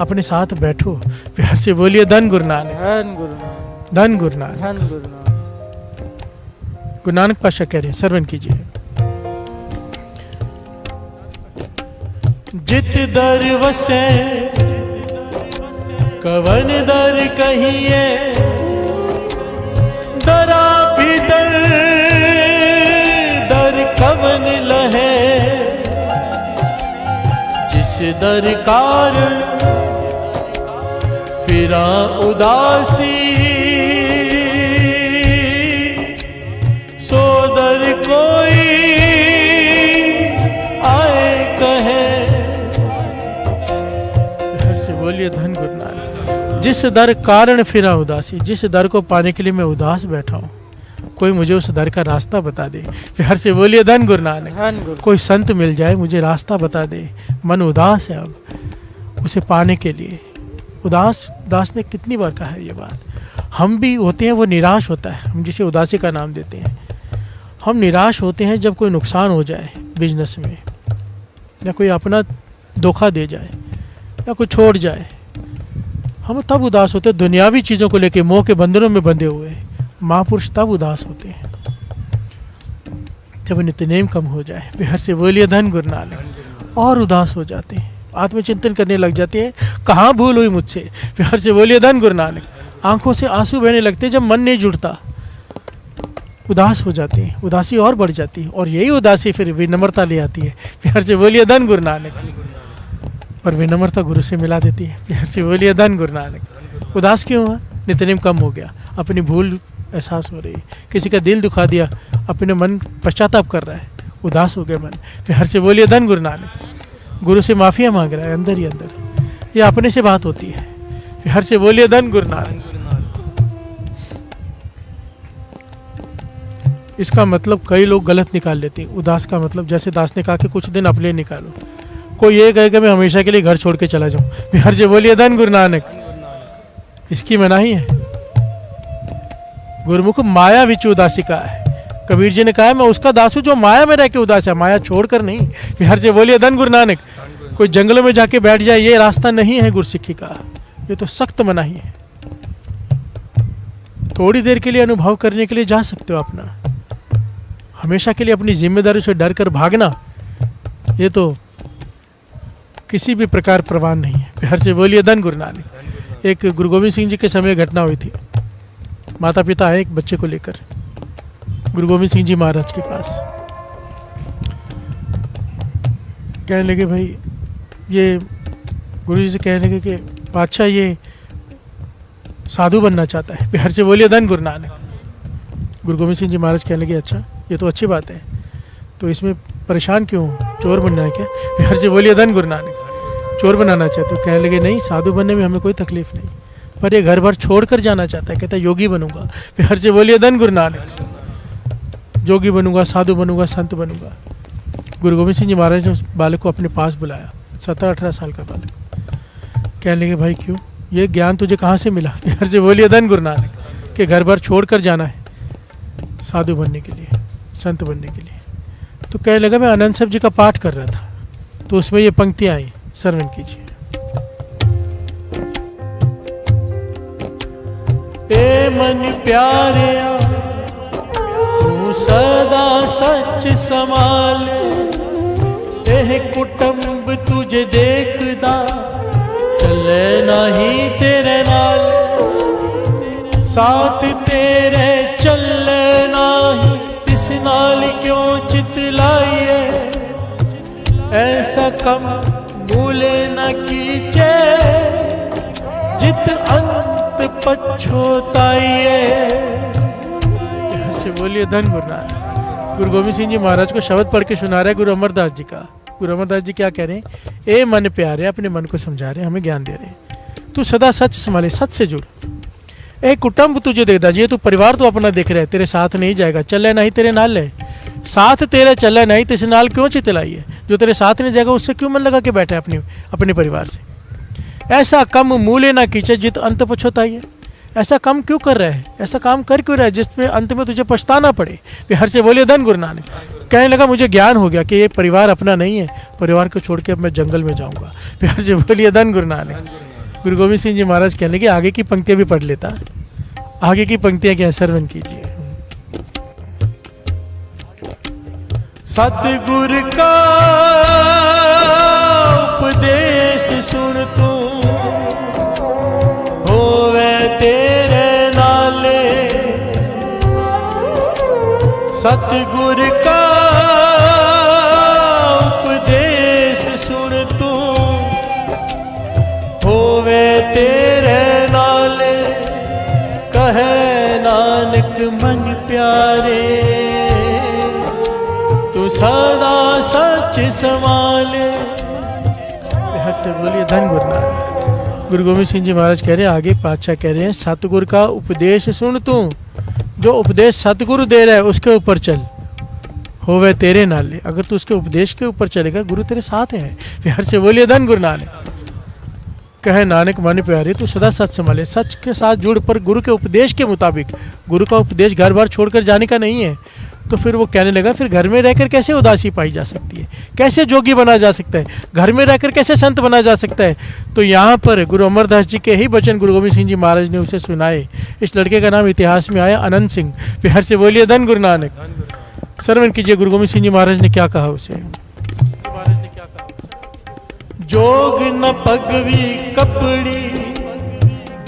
अपने साथ बैठो। प्यार से बोलिए धन गुरु नानक। धन गुरु नानक। धन गुरु नानक। धन गुरु नानक। गुरु नानक पातशाह कह रहे हैं, श्रवण कीजिए। जित दर वसे कवन दर कहिए, दरा भीतर दर कवन लहे। जिस दर कारण फिरा उदासी, सो दर कोई आए कहे। बोलिए धन गुरु नानक। जिस दर कारण फिरा उदासी, जिस दर को पाने के लिए मैं उदास बैठा हूँ, कोई मुझे उस दर का रास्ता बता दे। प्यार से बोलिए धन गुरु नानक। धन गुरु। कोई संत मिल जाए, मुझे रास्ता बता दे। मन उदास है अब, उसे पाने के लिए। उदास दास ने कितनी बार कहा है ये बात। हम भी होते हैं, वो निराश होता है, हम जिसे उदासी का नाम देते हैं। हम निराश होते हैं जब कोई नुकसान हो जाए बिजनेस में, या कोई अपना धोखा दे जाए, या कोई छोड़ जाए। हम तब उदास होते हैं, दुनियावी चीज़ों को लेके मोह के बंधनों में बंधे हुए। महापुरुष तब उदास होते हैं जब नित्यनेम कम हो जाए। प्यार से बोलिए धन गुरु नानक। और उदास हो जाते हैं, आत्मचिंतन करने लग जाते हैं, कहाँ भूल हुई मुझसे। प्यार से बोलिए धन गुरु नानक। आंखों से आंसू बहने लगते हैं जब मन नहीं जुड़ता, उदास हो जाते हैं, उदासी और बढ़ जाती है। और यही उदासी फिर विनम्रता ले आती है। प्यार से बोलिए धन गुरु नानक। और विनम्रता गुरु से मिला देती है। प्यार से बोलिए धन गुरु नानक। उदास क्यों हुआ? नित्यनेम कम हो गया, अपनी भूल एहसास हो रही, किसी का दिल दुखा दिया, अपने मन पश्चाताप कर रहा है, उदास हो गया मन। प्यार से बोलिए धन गुरु नानक। गुरु से माफिया मांग रहा है अंदर ही अंदर, ये अपने से बात होती है। प्यार से बोलिए धन गुरु नानक। इसका मतलब कई लोग गलत निकाल लेते हैं। उदास का मतलब, जैसे दास ने कहा कि कुछ दिन अपने निकालो, कोई ये कहेगा मैं हमेशा के लिए घर छोड़ के चला जाऊं। प्यार से बोलिए धन गुरु नानक। इसकी मनाही है। गुरुमुख माया विच उदासी का है। कबीर जी ने कहा मैं उसका दास हूं जो माया में रह के उदास है, माया छोड़कर नहीं। प्यार से बोलिए धन गुरु नानक। कोई जंगलों में जाके बैठ जाए, ये रास्ता नहीं है गुरसिक्खी का, ये तो सख्त मनाही है। थोड़ी देर के लिए अनुभव करने के लिए जा सकते हो अपना, हमेशा के लिए अपनी जिम्मेदारी से डर कर भागना, ये तो किसी भी प्रकार प्रवान नहीं है। प्यार से बोलिए धन गुरु नानक। एक गुरु गोविंद सिंह जी के समय घटना हुई थी। माता पिता आए एक बच्चे को लेकर गुरु गोविंद सिंह जी महाराज के पास, कहने लगे भाई ये, गुरु जी से कहने लगे कि बादशाह ये साधु बनना चाहता है। प्यार से बोलिए धन गुरु नानक। गुरु गोविंद सिंह जी महाराज कहने लगे अच्छा ये तो अच्छी बात है, तो इसमें परेशान क्यों, चोर बनना है क्या? प्यार से बोलिए धन गुरु नानक। चोर बनाना चाहते हो? कहने लगे नहीं, साधु बनने में हमें कोई तकलीफ नहीं, पर ये घर भर छोड़ कर जाना चाहता है, कहता है योगी बनूंगा। प्यार से बोलिए धन गुरु नानक। योगी बनूंगा, साधु बनूंगा, संत बनूंगा। गुरु गोविंद सिंह जी महाराज ने उस बालक को अपने पास बुलाया, 17-18 साल का बालक। कहने लगे भाई क्यों, ये ज्ञान तुझे कहाँ से मिला? प्यार से बोलिए धन गुरु नानक। कि घर भर छोड़ कर जाना है साधु बनने के लिए, संत बनने के लिए। तो कहने लगा मैं आनंद साहब जी का पाठ कर रहा था, तो उसमें ये पंक्तियां आई, श्रवण कीजिए। ए मन प्यारे तू सदा सच संभाले, एह कुटुंब तुझे देखदा चले नहीं तेरे नाल, साथ तेरे चले नहीं तिस नाल क्यों चितलाइए, ऐसा कम मूले न कीचे जित अंत पछोताइए। से बोलिए धन गुरु नानक। गुरु गोविंद सिंह जी महाराज को शब्द पढ़ के सुना रहे गुरु अमरदास जी का। गुरु अमरदास जी क्या कह रहे हैं? ए मन प्यारे, अपने मन को समझा रहे हैं, हमें ज्ञान दे रहे हैं। तू सदा सच संभाले, सच से जुड़। ए कुटुंब तुझे देखता, ये तू परिवार तो अपना देख रहा है, तेरे साथ नहीं जाएगा, चले नहीं तेरे नाल है, साथ तेरे चले नहीं तिस नाल क्यों चितलाई है, जो तेरे साथ नहीं जाएगा उससे क्यों मन लगा के बैठा है अपने परिवार से। ऐसा कम मूल्य ना कीचे जित अंत पछोताई है, ऐसा काम क्यों कर रहा है, ऐसा काम कर क्यों रहा है जिसमें अंत में तुझे पछताना पड़े। हर से बोलिए धन गुरु नानक। कहने लगा मुझे ज्ञान हो गया कि ये परिवार अपना नहीं है, परिवार को छोड़ के अब मैं जंगल में जाऊंगा। हर से बोलिए धन गुरु नानक। गुरु गोविंद सिंह जी महाराज कहने लगे आगे की पंक्तियां भी पढ़ लेता। आगे की पंक्तियां क्या, श्रवण कीजिए। सतगुरु का उपदेश सुन तू होवे तेरे नाले, सतगुरु का उपदेश सुन तू होवे तेरे नाले, कहे नानक मन प्यारे तू सदा सच संभाले। हर से बोलिए धन गुरु नानक। गुरु गोविंद सिंह जी महाराज कह रहे हैं, आगे पातशाह कह रहे हैं, सतगुरु का उपदेश सुन तू, जो उपदेश सतगुरु दे रहा है उसके ऊपर चल, होवे तेरे नाले। अगर तू उसके उपदेश के ऊपर चलेगा गुरु तेरे साथ है। फिर से बोलिए धन गुरु नानक। कहे नानक मन प्यारे तू सदा सच संभाले, सच के साथ जुड़, पर गुरु के उपदेश के मुताबिक। गुरु का उपदेश घर बार छोड़कर जाने का नहीं है। तो फिर वो कहने लगा फिर घर में रहकर कैसे उदासी पाई जा सकती है, कैसे जोगी बना जा सकता है, घर में रहकर कैसे संत बना जा सकता है। तो यहाँ पर गुरु अमरदास जी के ही वचन गुरु गोविंद सिंह जी महाराज ने उसे सुनाए। इस लड़के का नाम इतिहास में आया अनंत सिंह। फिर से बोलिए धन गुरु नानक। श्रवण कीजिए गुरु गोविंद सिंह जी महाराज ने क्या कहा उसे। जोग न पगवी कपड़ी,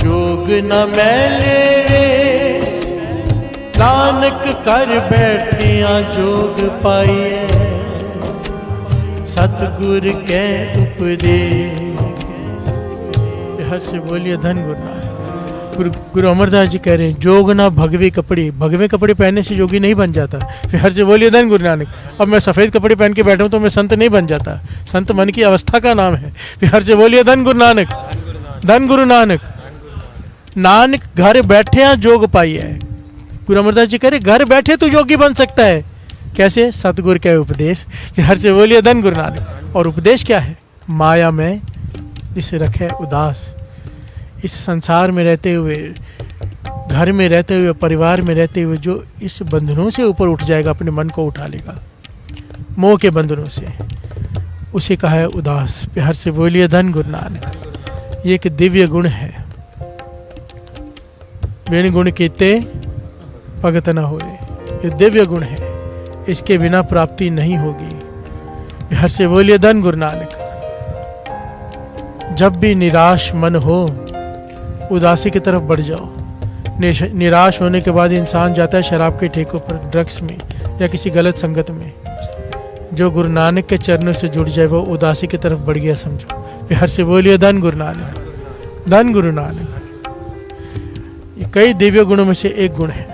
जोग न मैले वेश, नानक कर बैठिया जोग पाइए, सतगुर के उपदेश। हर से बोलिए धन गुरु नानक। गुरु अमरदास जी कह रहे हैं जोग ना भगवे कपड़े, भगवे कपड़े पहनने से योगी नहीं बन जाता। फिर हर से बोलिए धन गुरु नानक। अब मैं सफ़ेद कपड़े पहन के बैठा हूँ तो मैं संत नहीं बन जाता, संत मन की अवस्था का नाम है। फिर हर से बोलिए धन गुरु नानक। धन गुरु नानक। नानक घर बैठे जोग पाई है। गुरु अमरदास जी कह रहे घर बैठे तो योगी बन सकता है, कैसे? सतगुरु का उपदेश। फिर हर से बोलिए धन गुरु नानक। और उपदेश क्या है? माया में जिसे रखे उदास, इस संसार में रहते हुए, घर में रहते हुए, परिवार में रहते हुए जो इस बंधनों से ऊपर उठ जाएगा, अपने मन को उठा लेगा मोह के बंधनों से, उसे कहा है उदास। प्यार से बोलिए धन गुरु नानक। ये एक दिव्य गुण है। बिन गुण कीते भगत न होए, ये दिव्य गुण है, इसके बिना प्राप्ति नहीं होगी। प्यार से बोलिए धन गुरु नानक। जब भी निराश मन हो उदासी की तरफ बढ़ जाओ। निराश होने के बाद इंसान जाता है शराब के ठेकों पर, ड्रग्स में या किसी गलत संगत में। जो गुरु नानक के चरणों से जुड़ जाए वो उदासी की तरफ बढ़ गया समझो। प्यार से बोलिए धन गुरु नानक। धन गुरु नानक। ये कई दिव्य गुणों में से एक गुण है।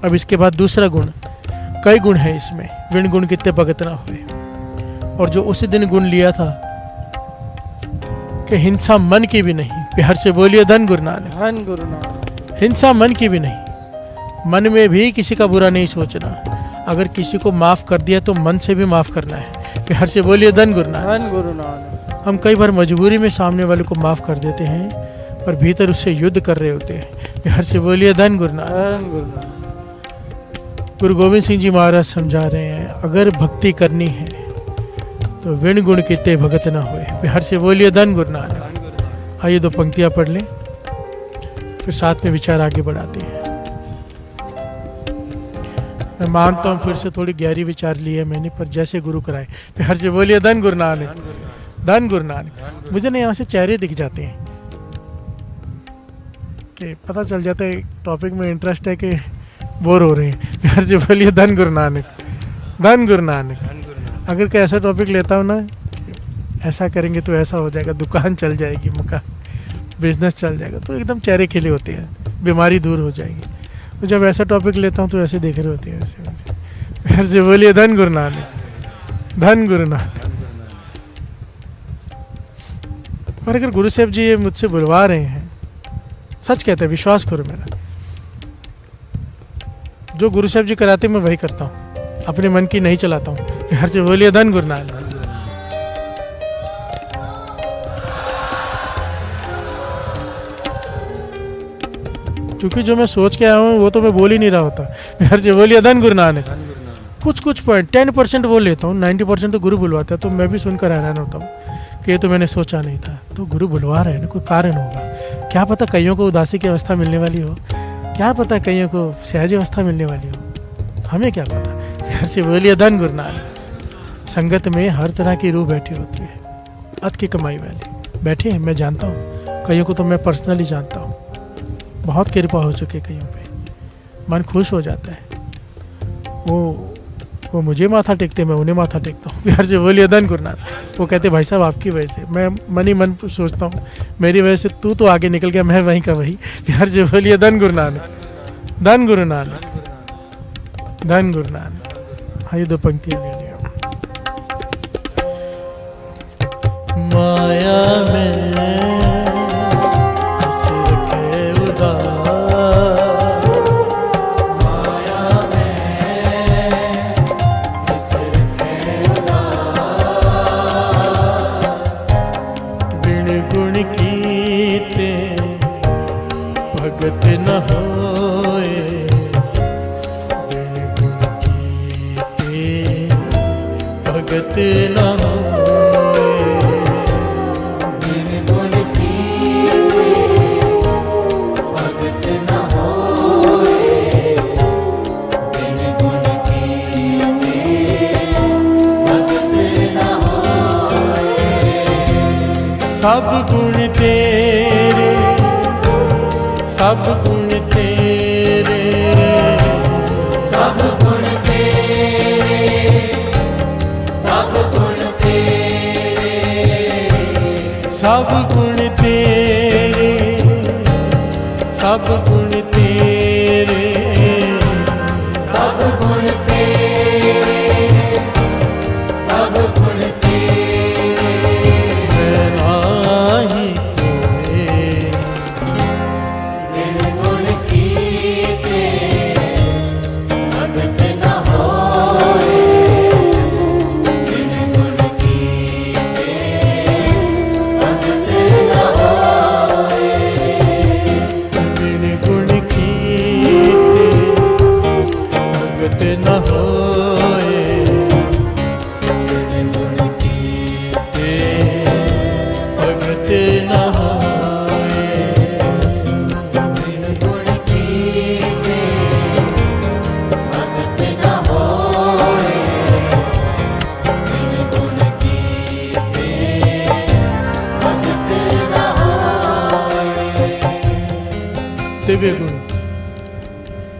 अब इसके बाद दूसरा गुण, कई गुण है इसमें। विण गुण कितने भगत ना हुए। और जो उसी दिन गुण लिया था कि हिंसा मन की भी नहीं। प्यार से बोलिए धन गुरु नानक। धन गुरु नानक। हिंसा मन की भी नहीं, मन में भी किसी का बुरा नहीं सोचना। अगर किसी को माफ कर दिया तो मन से भी माफ करना है। प्यार से बोलिए धन गुरु नानक। धन गुरु नानक। हम कई बार मजबूरी में सामने वाले को माफ कर देते हैं, पर भीतर उससे युद्ध कर रहे होते हैं। प्यार से बोलिए धन गुरु नानक। धन गुरु नानक। गुरु गोविंद सिंह जी महाराज समझा रहे हैं, अगर भक्ति करनी है तो विण गुण किते भगत ना होए। बिहार से बोलिए धन गुरु नानक। आइए 2 पंक्तियां पढ़ लें, फिर साथ में विचार आगे बढ़ाते हैं। मैं मानता हूँ फिर से थोड़ी गहरी विचार ली है मैंने, पर जैसे गुरु कराए। बिहार से बोलिए धन गुरु नानक, धन गुरु नानक। मुझे ना यहाँ से चेहरे दिख जाते हैं कि पता चल जाता है टॉपिक में इंटरेस्ट है कि बोर हो रहे हैं। बिहार से बोलिए धन गुरु नानक, धन गुरु नानक। अगर कोई ऐसा टॉपिक लेता हूँ ना, ऐसा करेंगे तो ऐसा हो जाएगा, दुकान चल जाएगी, मकान बिजनेस चल जाएगा, तो एकदम चेहरे खिले होते हैं, बीमारी दूर हो जाएगी। तो जब ऐसा टॉपिक लेता हूँ तो ऐसे देख रहे होते हैं, ऐसे वैसे। फिर से बोलिए धन गुरु नानक, धन गुरु नानक। पर अगर गुरु साहब जी ये मुझसे बुलवा रहे हैं, सच कहते हैं, विश्वास करो मेरा, जो गुरु साहब जी कराते मैं वही करता हूँ, अपने मन की नहीं चलाता हूँ। फिर से बोलिए धन गुरु नानक। क्योंकि जो मैं सोच के आया हूँ वो तो मैं बोल ही नहीं रहा होता। फिर से बोलिए धन गुरु नानक। कुछ पॉइंट 10% बोल लेता हूँ, 90% तो गुरु बुलवाता है, तो मैं भी सुनकर हैरान होता हूँ कि ये तो मैंने सोचा नहीं था। तो गुरु बुलवा रहे हैं ना, कोई कारण होगा। क्या पता कईयों को उदासी की अवस्था मिलने वाली हो, क्या पता कईयों को सहज अवस्था मिलने वाली हो, हमें क्या पता। फिर से बोलिए धन गुरु नानक। संगत में हर तरह की रूह बैठी होती है, अत की कमाई वाली बैठे हैं, मैं जानता हूँ। कईयों को तो मैं पर्सनली जानता हूँ, बहुत कृपा हो चुकी है कईयों पे, मन खुश हो जाता है। वो मुझे माथा टेकते, मैं उन्हें माथा टेकता हूँ। प्यार से बोलिए धन गुरु नानक। वो कहते भाई साहब आपकी वजह से, मैं मन ही मन सोचता हूँ मेरी वजह से तू तो आगे निकल गया, मैं वहीं का वही। प्यार से बोलिए धन गुरु नानक, धन गुरु नानक, धन गुरु नानक। हाँ, ये 2 पंक्तियाँ ले लिया। माया में भगत न होए, बिन गुण कीते भगत न होए, बिन गुण कीते भगत न होए, बिन गुण कीते भगत न होए। सब गुण तेरे, सब गुण तेरे, सब गुण तेरे, सब गुण तेरे, सब गुण तेरे, सब गुण तेरे, सब गुण तेरे, सब गुण तेरे। मैं नाही न होए, बिन गुण कीते भगत न होए, बिन गुण कीते भगत न होए, बिन गुण कीते भगत न होए। दिव्य गुण,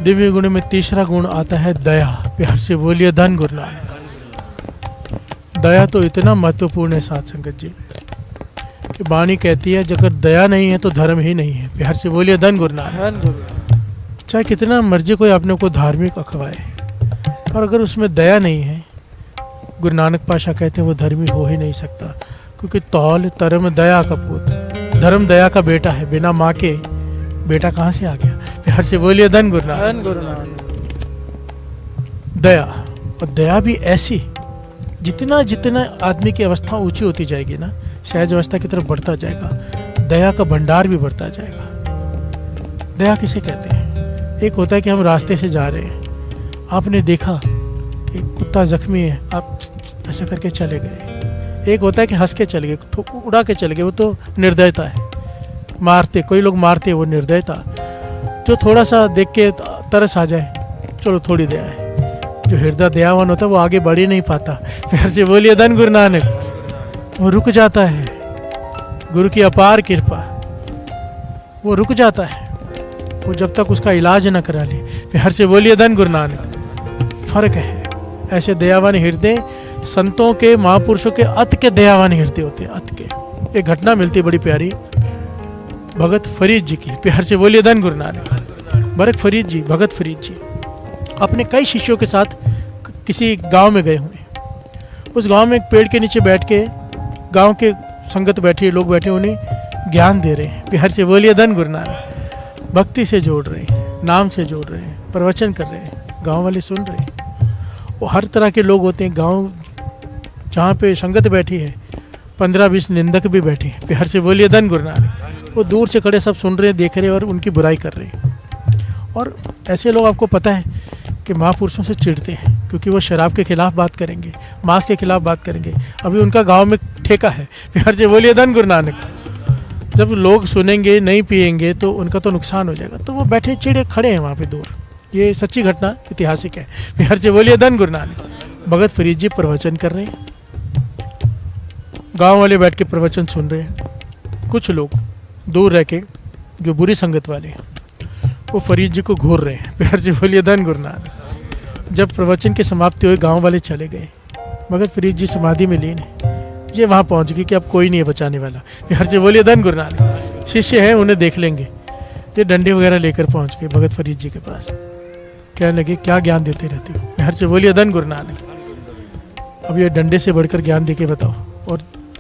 दिव्य गुण में तीसरा गुण आता है दया। प्यार से बोलिए धन गुरु नानक। दया तो इतना महत्वपूर्ण है साथ संगत जी कि वाणी कहती है अगर दया नहीं है तो धर्म ही नहीं है। प्यार से बोलिए धन गुरु नानक। चाहे कितना मर्जी कोई अपने को धार्मिक अखवाए, और अगर उसमें दया नहीं है, गुरु नानक पाशाह कहते हैं वो धर्मी हो ही नहीं सकता। क्योंकि तौल धर्म दया का पुत्र, धर्म दया का बेटा है, बिना माँ के बेटा कहाँ से आ गया। प्यार से बोलिए धन गुरु नानक। दया, और दया भी ऐसी, जितना जितना आदमी की अवस्था ऊंची होती जाएगी ना, सहज अवस्था की तरफ बढ़ता जाएगा, दया का भंडार भी बढ़ता जाएगा। दया किसे कहते हैं? एक होता है कि हम रास्ते से जा रहे हैं आपने देखा कि कुत्ता जख्मी है, आप ऐसा करके चले गए। एक होता है कि हंस के चले गए, उड़ा के चले गए, वो तो निर्दयता है। मारते, कोई लोग मारते, वो निर्दयता। जो थोड़ा सा देख के तरस आ जाए, चलो थोड़ी दया है। जो हृदय दयावान होता है वो आगे बढ़ ही नहीं पाता। प्यार से बोलिए धन गुरु नानक। वो रुक जाता है, गुरु की अपार कृपा, वो रुक जाता है, वो जब तक उसका इलाज न करा ले। प्यार से बोलिए धन गुरु नानक। फर्क है। ऐसे दयावान हृदय संतों के, महापुरुषों के अत के दयावान हृदय होते हैं, अत के। एक घटना मिलती बड़ी प्यारी भगत फरीद जी की। प्यार से बोलिए धन गुरु नानक। भगत फरीद जी, भगत फरीद जी अपने कई शिष्यों के साथ किसी गांव में गए हुए। उस गांव में एक पेड़ के नीचे बैठ के गांव के संगत बैठी है, लोग बैठे, उन्हें ज्ञान दे रहे हैं। प्यार से बोलिए धन गुरु नानक। भक्ति से जोड़ रहे हैं, नाम से जोड़ रहे हैं, प्रवचन कर रहे हैं, गांव वाले सुन रहे हैं। वो हर तरह के लोग होते हैं। गांव जहाँ पे संगत बैठी है, 15-20 निंदक भी बैठे हैं। प्यार से बोलिए धन गुरु नानक। वो दूर से खड़े सब सुन रहे हैं, देख रहे हैं और उनकी बुराई कर रहे हैं। और ऐसे लोग आपको पता है कि महापुरुषों से चिढ़ते हैं, क्योंकि वो शराब के खिलाफ बात करेंगे, मांस के खिलाफ बात करेंगे। अभी उनका गांव में ठेका है। प्यार से बोलिए धन गुरु नानक। जब लोग सुनेंगे, नहीं पिएंगे तो उनका तो नुकसान हो जाएगा, तो वो बैठे चिड़े खड़े हैं वहाँ पे दूर। ये सच्ची घटना, ऐतिहासिक है। प्यार से बोलिए धन गुरु नानक। भगत फरीद जी प्रवचन कर रहे हैं, गांव वाले बैठ के प्रवचन सुन रहे हैं। कुछ लोग दूर रह के, जो बुरी संगत वाले हैं, वो फरीद जी को घूर रहे हैं। प्यार से बोलिए धन गुरु नानक। जब प्रवचन की समाप्ति हुई, गांव वाले चले गए। भगत फरीद जी समाधि में लीन है। ये वहाँ पहुँच गई कि अब कोई नहीं है बचाने वाला। प्यार से बोलिए धन गुरु नानक। शिष्य हैं, उन्हें देख लेंगे। ये डंडे वगैरह लेकर पहुँच गए भगत फरीद जी के पास। कहने लगे, क्या ज्ञान देते रहते हो? प्यार से बोलिए धन गुरु नानक। अब ये डंडे से बढ़कर ज्ञान दे के बताओ।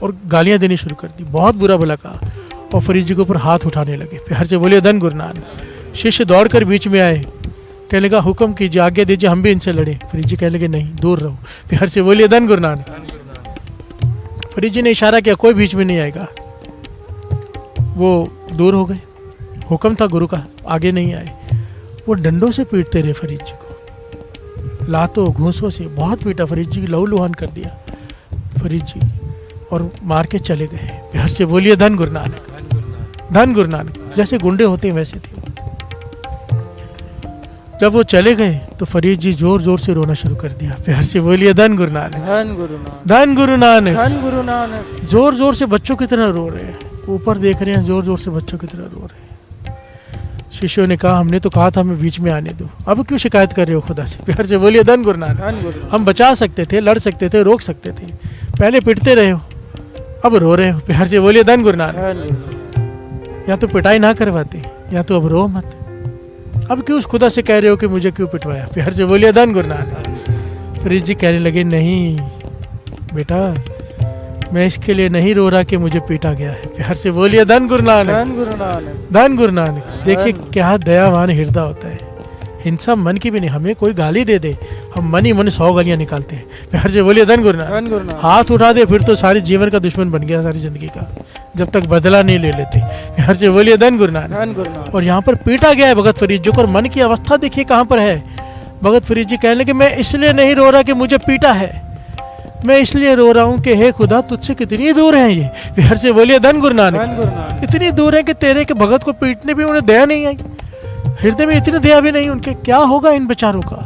और गालियाँ देनी शुरू कर दी, बहुत बुरा भला कहा, और फरीद जी के ऊपर हाथ उठाने लगे। प्यार से बोलिए धन गुरु नानक। शिष्य दौड़कर बीच में आए, कहने लगा, हुक्म कीजिए, आज्ञा दीजिए, हम भी इनसे लड़े। फरीद जी कहने लगे, नहीं, दूर रहो। प्यार से बोलिए धन गुरु नानक। फरीद जी ने इशारा किया, कोई बीच में नहीं आएगा। वो दूर हो गए। हुक्म था गुरु का, आगे नहीं आए। वो डंडों से पीटते रहे फरीद जी को, लातों घूंसों से बहुत पीटा। फरीद जी की लहूलुहान कर दिया फरीद जी, और मार के चले गए। प्यार से बोलिए धन गुरु नानक। धन गुरु नानक। जैसे गुंडे होते हैं वैसे थे। जब वो चले गए तो फरीद जी जोर जोर से रोना शुरू कर दिया। प्यार से बोलिए धन गुरु नानक। धन गुरु नानक। धन गुरु नानक। धन गुरु नानक। जोर जोर से बच्चों की तरह रो रहे हैं, ऊपर देख रहे हैं, जोर जोर से बच्चों की तरह रो रहे हैं। शिष्यों ने कहा, हमने तो कहा था हमें बीच में आने दो, अब क्यों शिकायत कर रहे हो खुदा से? प्यार से बोलिए धन गुरु नानक। हम बचा सकते थे, लड़ सकते थे, रोक सकते थे, पहले पिटते रहे हो, अब रो रहे हो। प्यार से बोलिए धन गुरु नानक। या तो पिटाई ना करवाते, या तो अब रो मत। अब क्यों उस खुदा से कह रहे हो कि मुझे क्यों पिटवाया? प्यार से बोलिए धन गुरु नानक। फरीद जी कहने लगे, नहीं बेटा, मैं इसके लिए नहीं रो रहा कि मुझे पीटा गया है। प्यार से बोलिए धन गुरु नानक। धन गुरु नानक। धन गुरु नानक। देखिए क्या दयावान हृदय होता है। हिंसा मन की भी नहीं। हमें कोई गाली दे दे, हम मन ही मन 100 गालियां निकालते हैं। प्यार से बोलिए धन गुरु नानक। हाथ उठा दे फिर तो सारे जीवन का दुश्मन बन गया, सारी जिंदगी का, जब तक बदला नहीं ले लेते। प्यार से बोलिए धन गुरु नानक। और यहाँ पर पीटा गया है भगत फरीद जी को, और मन की अवस्था देखिए कहाँ पर है। भगत फरीद जी कहने लगे, मैं इसलिए नहीं रो रहा कि मुझे पीटा है, मैं इसलिए रो रहा हूँ कि हे खुदा, तुझसे कितनी दूर है ये। प्यार से बोलिए धन गुरु नानक। इतनी दूर है कि तेरे के भगत को पीटने भी उन्हें दया नहीं आई, हृदय में इतनी दया भी नहीं उनके। क्या होगा इन बेचारों का,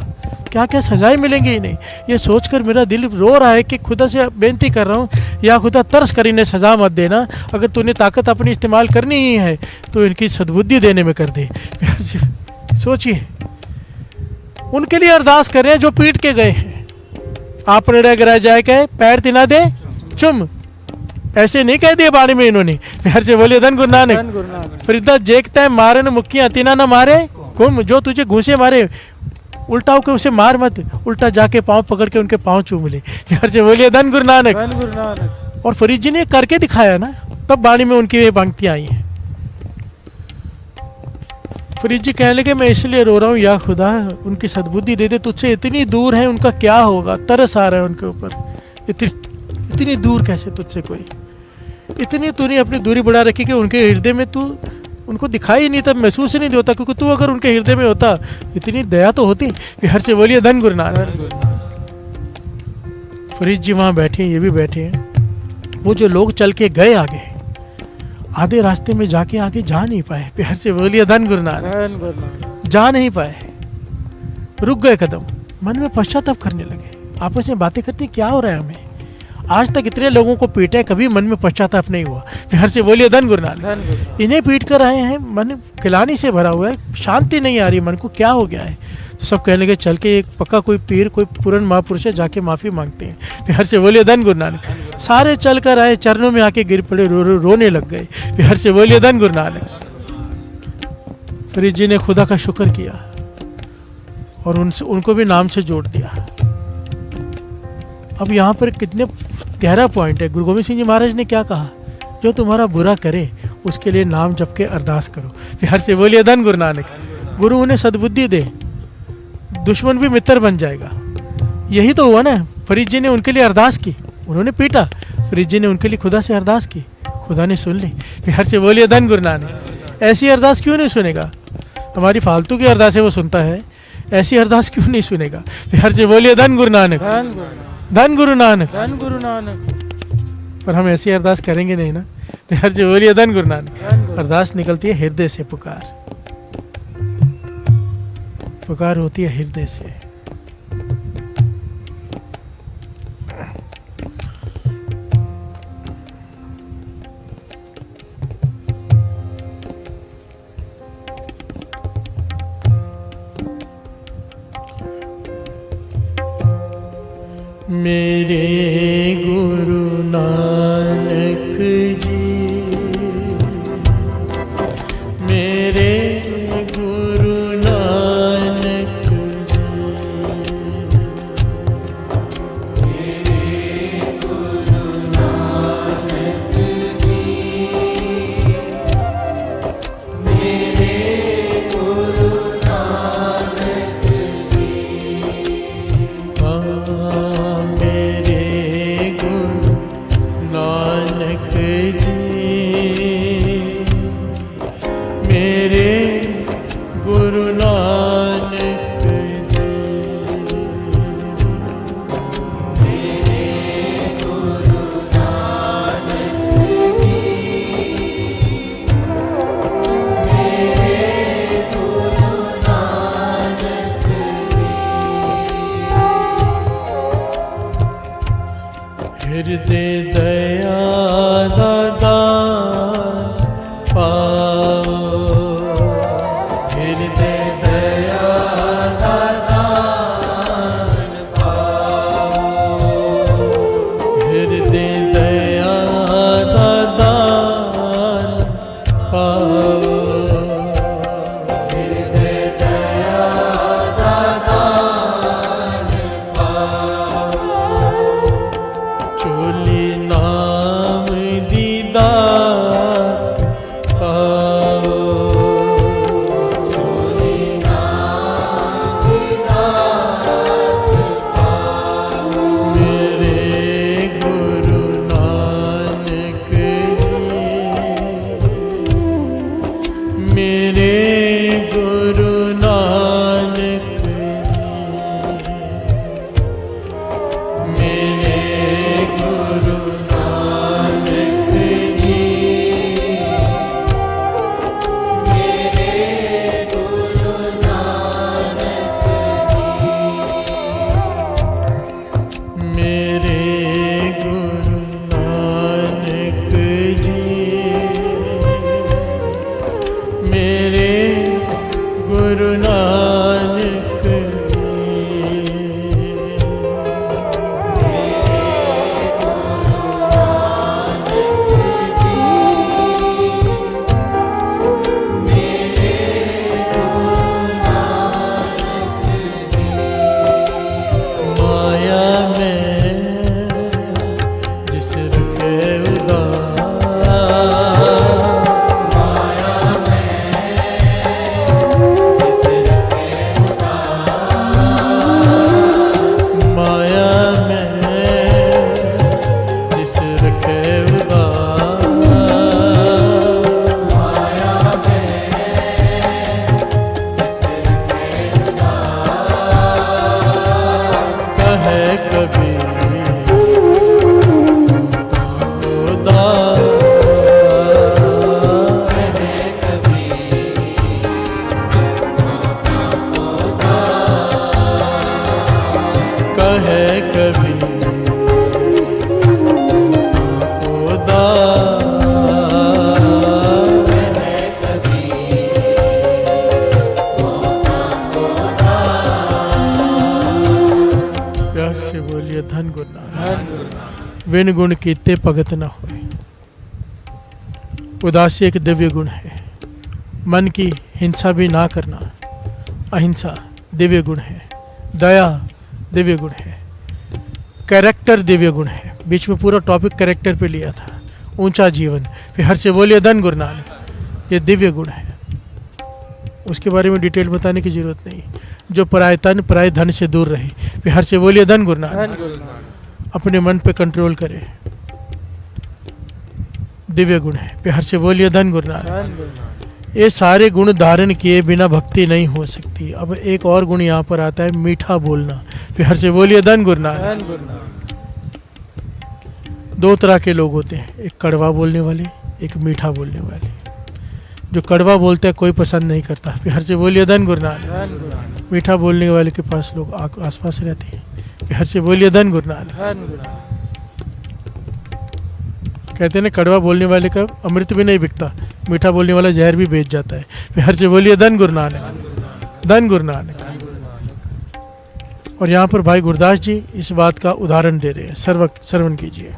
क्या क्या सजाएं मिलेंगी इन्हें, ये सोचकर मेरा दिल रो रहा है कि खुदा से बेनती कर रहा हूँ, या खुदा तरस कर इन्हें सजा मत देना। अगर तूने ताकत अपनी इस्तेमाल करनी ही है तो इनकी सद्बुद्धि देने में कर दे। प्यार से सोचिए, उनके लिए अरदास कर रहे हैं जो पीट के गए हैं। आप रह जाए कहे, पैर तिना दे चुम, ऐसे नहीं कह दिया बाणी में इन्होंने। प्यार से बोलिए धन गुरु नानक। फरीदा जेकता है मारे न मुक्की अतिना न मारे कुम, जो तुझे घूसे मारे उल्टा होकर उसे मार मत, उल्टा जाके पांव पकड़ के उनके पांव चूम ले। प्यार से बोलिए धन गुरु नानक। और फरीद जी ने करके दिखाया ना, तब बाणी में उनकी ये पंक्तियां आई हैं। फरीद जी कहने लगे, मैं इसलिए रो रहा हूँ, या खुदा उनकी सद्बुद्धि दे दे, तुझसे इतनी दूर है, उनका क्या होगा, तरस आ रहा है उनके ऊपर। इतनी दूर कैसे तुझसे कोई, इतनी तूने अपनी दूरी बढ़ा रखी कि उनके हृदय में तू उनको दिखाई नहीं तब महसूस ही नहीं होता, क्योंकि तू अगर उनके हृदय में होता इतनी दया तो होती कि हर से बोलिए धन गुरु नानक। धन गुरु नानक। फरीद जी वहाँ बैठे हैं, ये भी बैठे हैं। वो जो लोग चल के गए आगे, आधे रास्ते में जाके आगे जा नहीं पाए, प्यार से बोलिए धन गुरु नानक। धन गुरु नानक। जा नहीं पाए, रुक गए कदम, मन में पश्चाताप करने लगे, आपस में बातें करते क्या हो रहा है हमें, आज तक इतने लोगों को पीटे कभी मन में पश्चाताप नहीं हुआ, प्यार से बोलिए धन गुरु नानक। धन गुरु नानक। इन्हें पीट कर आए हैं, मन गिलानी से भरा हुआ है, शांति नहीं आ रही मन को, क्या हो गया है। तो सब कहने लगे चल के एक पक्का कोई पीर कोई पूर्ण महापुरुष है, जाके माफ़ी मांगते हैं, प्यार से बोलिए धन गुरु नानक। सारे चल कर आए, चरणों में आके गिर पड़े, रोने लग गए, प्यार से बोलिए धन गुरु नानक। फरीद जी ने खुदा का शुक्र किया और उनको भी नाम से जोड़ दिया। अब यहाँ पर कितने गहरा पॉइंट है। गुरु गोविंद सिंह जी महाराज ने क्या कहा, जो तुम्हारा बुरा करे उसके लिए नाम जप के अरदास करो, प्यार से बोलिए धन गुरु नानक। गुरु उन्हें सद्बुद्धि दे, दुश्मन भी मित्र बन जाएगा। यही तो हुआ ना, फरीद जी ने उनके लिए अरदास की, उन्होंने पीटा, फरीद जी ने उनके लिए खुदा से अरदास की, खुदा ने सुन ली, प्यार से बोलिए धन गुरु नानक। ऐसी अरदास क्यों नहीं सुनेगा, हमारी फालतू की अरदास है वो सुनता है, ऐसी अरदास क्यों नहीं सुनेगा, प्यार से बोलिए धन गुरु नानक। धन गुरु नानक। धन गुरु नानक। धन गुरु नानक। पर हम ऐसी अरदास करेंगे नहीं ना, प्यार से बोलिए धन गुरु नानक। धन गुरु। अरदास निकलती है हृदय से, पुकार पुकार होती है हृदय से। मेरे गुरु नानक जी, मेरे गुरु नानक जी, मेरे गुरु नानक जी, मेरे गुरु नानक जी। मेरे विन गुण कीते भगत न होए। उदासी एक दिव्य गुण है। मन की हिंसा भी ना करना, अहिंसा दिव्य गुण है। दया दिव्य गुण है। कैरेक्टर दिव्य गुण है। बीच में पूरा टॉपिक कैरेक्टर पे लिया था। ऊंचा जीवन, फिर हर से बोलिए धन गुरु नानक, ये दिव्य गुण है। उसके बारे में डिटेल बताने की जरूरत नहीं। जो पराय तन पराय धन से दूर रहे, फिर हर से बोलिए धन गुरु नानक। अपने मन पे कंट्रोल करे, दिव्य गुण है। फिर हर से बोलिए धन गुरु नानक। ये सारे गुण धारण किए बिना भक्ति नहीं हो सकती। अब एक और गुण यहाँ पर आता है, मीठा बोलना। फिर हर से बोलिए धन गुरु नानक। दो तरह के लोग होते हैं, एक कड़वा बोलने वाले, एक मीठा बोलने वाले। जो कड़वा बोलते हैं कोई पसंद नहीं करता। फिर हर से बोलिए धन गुरु नानक। मीठा बोलने वाले के पास लोग आसपास रहते हैं। फिर हर से बोलिए धन गुरु नानक। कहते हैं ना, कड़वा बोलने वाले का अमृत भी नहीं बिकता, मीठा बोलने वाला जहर भी बेच जाता है। फिर हर से बोलिए धन गुरु नानक, धन गुरु नानक। और यहाँ पर भाई गुरदास जी इस बात का उदाहरण दे रहे हैं, श्रवण कीजिए।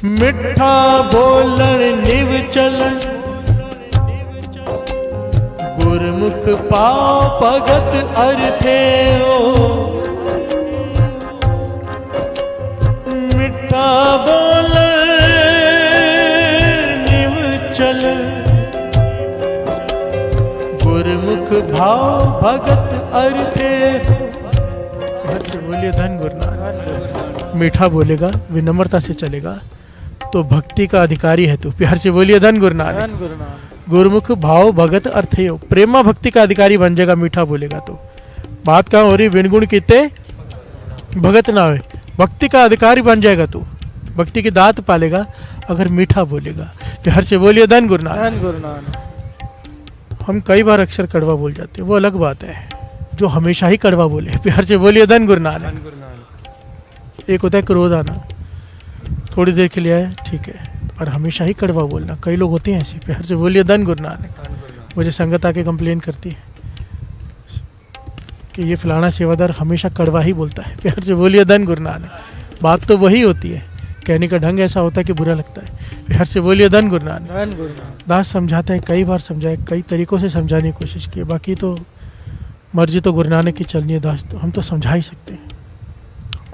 मिठा बोलन निव चलन, गुरमुख पाओ भगत अर्थे हो। मिठा बोलन निव चलन, गुरमुख भाव भगत अर्थे हो। बोलिए धन गुरु नानक। मीठा बोलेगा, विनम्रता से चलेगा तो भक्ति का अधिकारी है तू। प्यार से बोलिए धन गुरु नानक। गुरुमुख भाव भगत अर्थ हो। प्रेमा भक्ति का अधिकारी बन जाएगा मीठा बोलेगा तो। बात कहाँ हो रही, विन गुण कीते भगत ना हो, भक्ति का अधिकारी बन जाएगा तू। भक्ति की दात पालेगा अगर मीठा बोलेगा। प्यार से बोलिए धन गुरु नानक। हम कई बार अक्सर कड़वा बोल जाते हैं, वो अलग बात है। जो हमेशा ही कड़वा बोले, प्यार से बोलिए धन गुरु नानक। एक होता है क्रोध आना, थोड़ी देर के लिए आया ठीक है, पर हमेशा ही कड़वा बोलना। कई लोग होते हैं ऐसे। प्यार से बोलिए धन गुरु नानक। मुझे संगत आके कंप्लेन करती है कि ये फलाना सेवादार हमेशा कड़वा ही बोलता है। प्यार से बोलिए धन गुरु नानक। बात तो वही होती है, कहने का ढंग ऐसा होता है कि बुरा लगता है। प्यार से बोलिए धन गुरु नानक। दास समझाता है, कई बार समझाए, कई तरीकों से समझाने की कोशिश की, बाकी तो मर्जी तो गुरु नानक की चलनी है। दास तो हम तो समझा ही सकते हैं,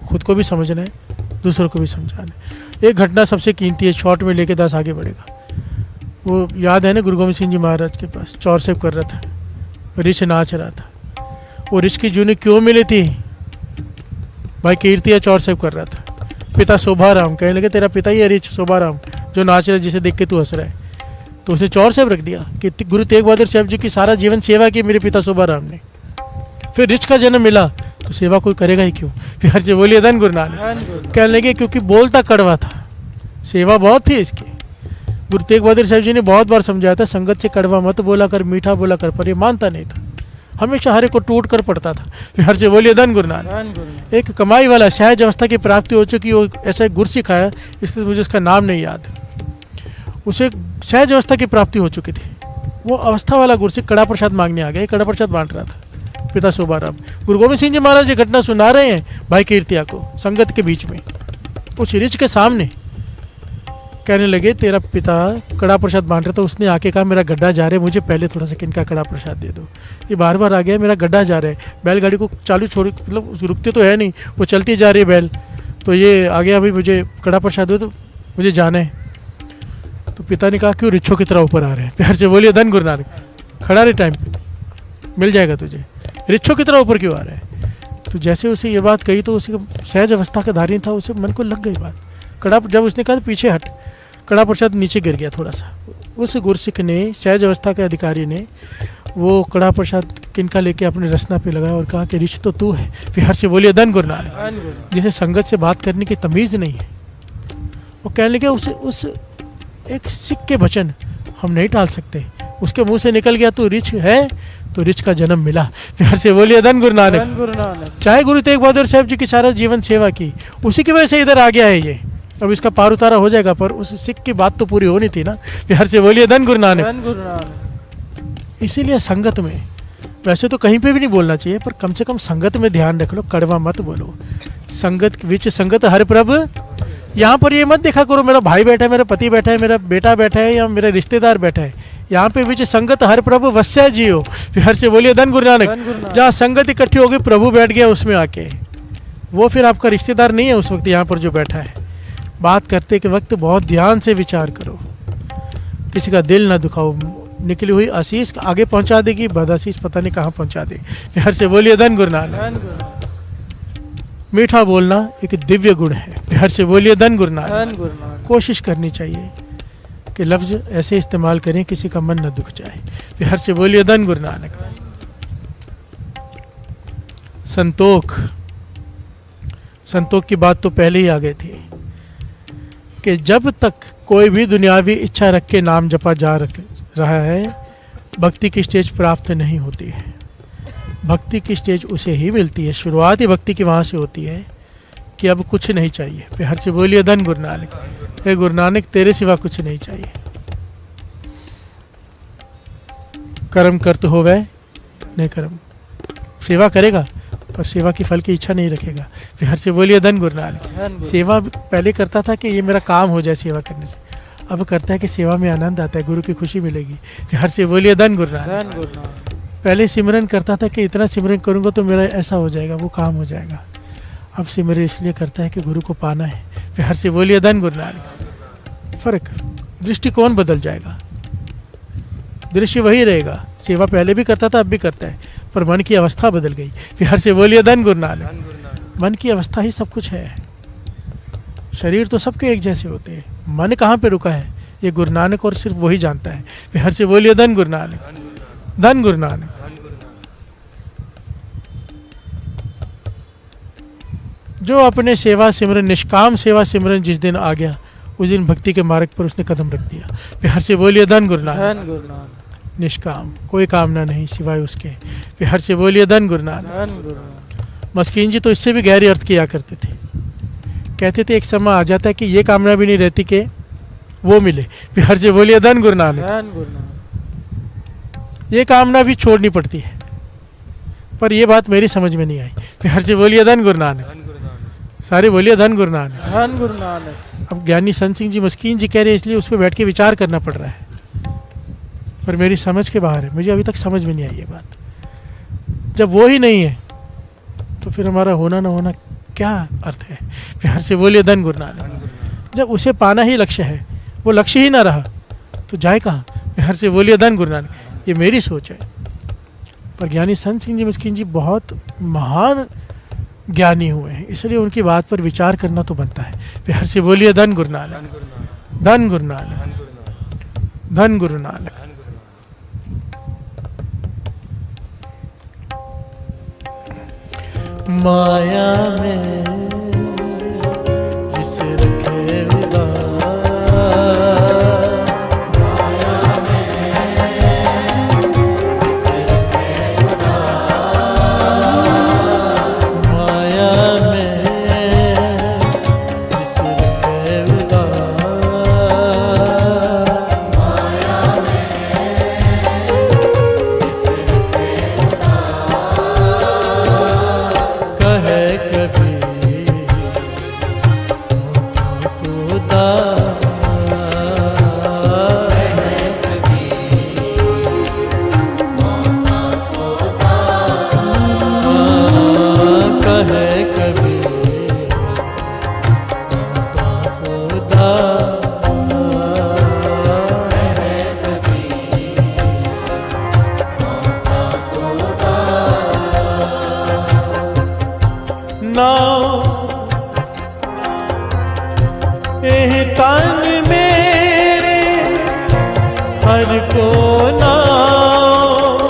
खुद को भी समझना है, दूसरों को भी समझाना है। एक घटना सबसे कीमती है, शॉर्ट में लेके दास आगे बढ़ेगा। वो याद है ना, गुरु गोविंद सिंह जी महाराज के पास चौर सेव कर रहा था, रिछ नाच रहा था। वो रिछ की जूनी क्यों मिली थी? भाई कीर्तिया चौर सेव कर रहा था। पिता शोभाराम कहने लगे, तेरा पिता ही है रिछ शोभाराम जो नाच रहा है, जिसे देख के तू हंस रहा है। तो उसने चौर सेव रख दिया कि गुरु तेग बहादुर साहब जी की सारा जीवन सेवा की मेरे पिता शोभाराम ने। फिर रिछ का जन्म मिला तो सेवा कोई करेगा ही क्यों? प्यार से बोलिए धन गुरु नानक। कहने लगे क्योंकि बोलता कड़वा था, सेवा बहुत थी इसकी। गुरु तेग बहादुर साहब जी ने बहुत बार समझाया था, संगत से कड़वा मत बोला कर, मीठा बोला कर, पर ये मानता नहीं था। हमेशा हरे को टूट कर पड़ता था। प्यार से बोलिए धन गुरु नानक। एक कमाई वाला, सहज अवस्था की प्राप्ति हो चुकी, वो ऐसा गुर सिखाया, इसलिए मुझे उसका नाम नहीं याद। उसे सहज अवस्था की प्राप्ति हो चुकी थी। वो अवस्था वाला गुरसिख कड़ा प्रसाद मांगने आ गया, कड़ा प्रसाद बांट रहा था पिता शोभाराम। गुरु गोविंद सिंह जी महाराज ये घटना सुना रहे हैं भाई कीर्तिया को, संगत के बीच में, उस रिच के सामने। कहने लगे, तेरा पिता कड़ा प्रसाद बांट रहा था, उसने आके कहा मेरा गड्ढा जा रहा है, मुझे पहले थोड़ा सा किनका कड़ा प्रसाद दे दो। ये बार बार आ गया, मेरा गड्ढा जा रहा है। बैलगाड़ी को चालू छोड़, मतलब रुकते तो है नहीं, वो चलती जा रही है बैल, तो ये आ गया, भाई मुझे कड़ा प्रसाद दो, तो मुझे जाना है। तो पिता ने कहा, क्यों रिच्छों की तरह ऊपर आ रहे हैं? प्यार से बोलिए धन गुरु नानक। खड़ा रहे, टाइम मिल जाएगा तुझे। रिच्छों की तरह ऊपर क्यों आ रहा है? तो जैसे उसे ये बात कही तो उसे सहज अवस्था का धारी था, उसे मन को लग गई बात। कड़ा जब उसने कहा पीछे हट, कड़ा प्रसाद नीचे गिर गया थोड़ा सा। उस गुरसिख ने, सहज अवस्था के अधिकारी ने, वो कड़ा प्रसाद किनका लेके अपने रसना पे लगाया और कहा कि रिछ तो तू है। प्यार से बोलिए धन गुरु नानक। जिसे संगत से बात करने की तमीज़ नहीं है, वो कहने लगे उस एक सिख के वचन हम नहीं टाल सकते। उसके मुंह से निकल गया तो रिछ है, तो रिछ का जन्म मिला। प्यार से बोलिए धन गुरु नानक। चाहे गुरु तेग बहादुर साहब जी की सारा जीवन सेवा की, उसी की वजह से इधर आ गया है ये। अब इसका पार उतारा हो जाएगा, पर उस सिख की बात तो पूरी होनी थी ना। प्यार से बोलिए धन गुरु नानक। इसीलिए संगत में वैसे तो कहीं पे भी नहीं बोलना चाहिए, पर कम से कम संगत में ध्यान रख लो, कड़वा मत बोलो। संगत विच संगत हर प्रभ, यहाँ पर ये मत देखा करो मेरा भाई बैठा है, मेरा पति बैठा है, मेरा बेटा बैठा है या मेरा रिश्तेदार बैठा है। यहाँ पे विच संगत हर प्रभु वस्या जियो, फिर हर से बोलिए धन गुरु नानक। जहाँ संगत इकट्ठी होगी, प्रभु बैठ गया उसमें आके, वो फिर आपका रिश्तेदार नहीं है उस वक्त यहाँ पर जो बैठा है। बात करते के वक्त बहुत ध्यान से विचार करो, किसी का दिल ना दुखाओ। निकली हुई आशीष आगे पहुंचा देगी, बदआशीष पता नहीं कहाँ पहुंचा दे। फिर हर से बोलिए धन गुरु नानक। धन गुरु नानक। मीठा बोलना एक दिव्य गुण है। फिर हर से बोलिए धन गुरु नानक। धन गुरु नानक। कोशिश करनी चाहिए कि लफ्ज़ ऐसे इस्तेमाल करें किसी का मन न दुख जाए। फिर हर से बोलिए धन गुरु नानक। संतोख, संतोख की बात तो पहले ही आ गई थी कि जब तक कोई भी दुनियावी इच्छा रख के नाम जपा जा रहा है, भक्ति की स्टेज प्राप्त नहीं होती है। भक्ति की स्टेज उसे ही मिलती है, शुरुआत ही भक्ति की वहाँ से होती है कि अब कुछ नहीं चाहिए। फिर हर से बोलिए धन गुरु नानक। हे गुरु नानक, तेरे सिवा कुछ नहीं चाहिए। कर्म करते हो वह नहीं कर्म, सेवा करेगा पर सेवा की फल की इच्छा नहीं रखेगा। फिर हर से बोलिए धन गुरु नानक। सेवा पहले करता था कि ये मेरा काम हो जाए सेवा करने से, अब करता है कि सेवा में आनंद आता है, गुरु की खुशी मिलेगी। फिर हर से बोलिए धन गुरु नानक। धन गुरु नानक। पहले सिमरन करता था कि इतना सिमरन करूंगा तो मेरा ऐसा हो जाएगा, वो काम हो जाएगा। अब सिमरन इसलिए करता है कि गुरु को पाना है। फिर हर से बोलिए धन गुरु नानक। फर्क, दृष्टिकोण बदल जाएगा, दृश्य वही रहेगा। सेवा पहले भी करता था, अब भी करता है, पर मन की अवस्था बदल गई। फिर हर से बोलिए धन गुरु नानक। मन की अवस्था ही सब कुछ है। शरीर तो सबके एक जैसे होते हैं, मन कहाँ पे रुका है ये गुरु नानक और सिर्फ वही जानता है। फिर हर से बोलिए धन गुरु नानक। धन गुरु नानक। जो अपने सेवा सिमरन, निष्काम सेवा सिमरन जिस दिन आ गया, उस दिन भक्ति के मार्ग पर उसने कदम रख दिया। फिर हर से बोलिए धन गुरु नानक। धन गुरु नानक। निष्काम, कोई कामना नहीं सिवाय उसके। फिर हर से बोलिए धन गुरु नानक। धन गुरु नानक। मस्कीन जी तो इससे भी गहरे अर्थ किया करते थे, कहते थे एक समय आ जाता है कि ये कामना भी नहीं रहती कि वो मिले। फिर हर से बोलिए धन गुरु नानक। धन गुरु नानक। ये कामना भी छोड़नी पड़ती है, पर ये बात मेरी समझ में नहीं आई। फिर हर से बोलिए धन गुरु नानक। सारे बोलिए धन गुरु नानक। धन गुरु नानक। अब ज्ञानी संत सिंह जी मस्कीन जी कह रहे हैं, इसलिए उस पर बैठ के विचार करना पड़ रहा है, पर मेरी समझ के बाहर है। मुझे अभी तक समझ में नहीं आई ये बात। जब वो ही नहीं है तो फिर हमारा होना ना होना क्या अर्थ है। फिर हर से बोलिए धन गुरु नानक। जब उसे पाना ही लक्ष्य है, वो लक्ष्य ही ना रहा तो जाए कहाँ। फिर हर से बोलिए धन गुरु नानक। ये मेरी सोच है, पर ज्ञानी संत सिंह जी मस्कीन जी बहुत महान ज्ञानी हुए हैं, इसलिए उनकी बात पर विचार करना तो बनता है। फिर हर से बोलिए धन गुरु नानक। धन गुरु नानक। धन गुरु नानक। माया में जिस रखे विदा, तन मेरे हर को नाओ,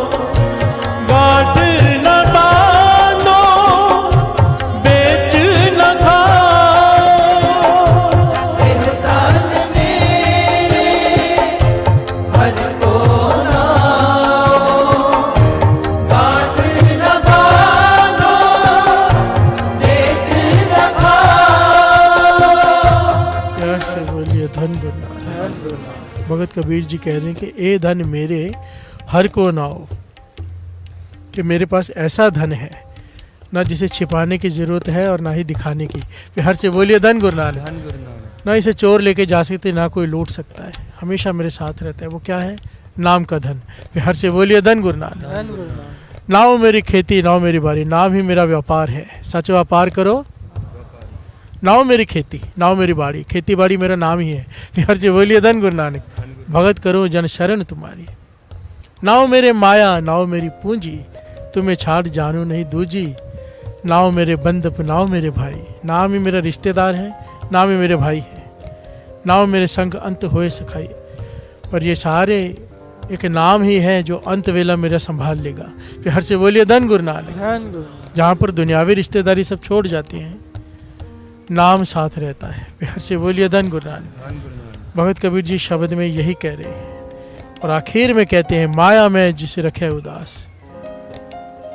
गाढ़ न बांधो बेच न खाओ। तन मेरे हर को नाओ, गाढ़ न बांधो बेच न खाओ। प्यार से बोलिए धन गुरु नानक। भगत कबीर जी कह रहे हैं कि ए धन मेरे हर को नाओ, कि मेरे पास ऐसा धन है ना जिसे छिपाने की ज़रूरत है और ना ही दिखाने की। बिहार से बोलिए धन गुरु नानक। धन गुरु नानक। ना इसे चोर लेके जा सकते, ना कोई लूट सकता है, हमेशा मेरे साथ रहता है। वो क्या है? नाम का धन। बिहार से बोलिए धन गुरु नानक। धन गुरु नानक। ना हो मेरी खेती, ना हो मेरी बारी, नाम ही मेरा व्यापार है। सच व्यापार करो, ना हो मेरी खेती, ना हो मेरी बाड़ी, खेती बाड़ी मेरा नाम ही है। बिहार से बोलिए धन गुरु नानक। भगत करो जन शरण तुम्हारी, ना हो मेरे माया, ना हो मेरी पूंजी, तुम्हें छाड़ जानू नहीं दूजी। ना हो मेरे बंधप, ना हो मेरे भाई, नाम ही मेरा रिश्तेदार है, नाम ही मेरे भाई है। ना हो मेरे संग अंत होए सखाई, पर ये सारे एक नाम ही है जो अंत वेला मेरा संभाल लेगा। फिर हर से बोलिए धन गुरु नानक। धन गुरु नानक। जहाँ पर दुनियावी रिश्तेदारी सब छोड़ जाती हैं, नाम साथ रहता है। फिर हर से बोलिए धन गुरु नानक। धन गुरु नानक। भगत कबीर जी शब्द में यही कह रहे हैं और आखिर में कहते हैं, माया में जिसे रखे उदास,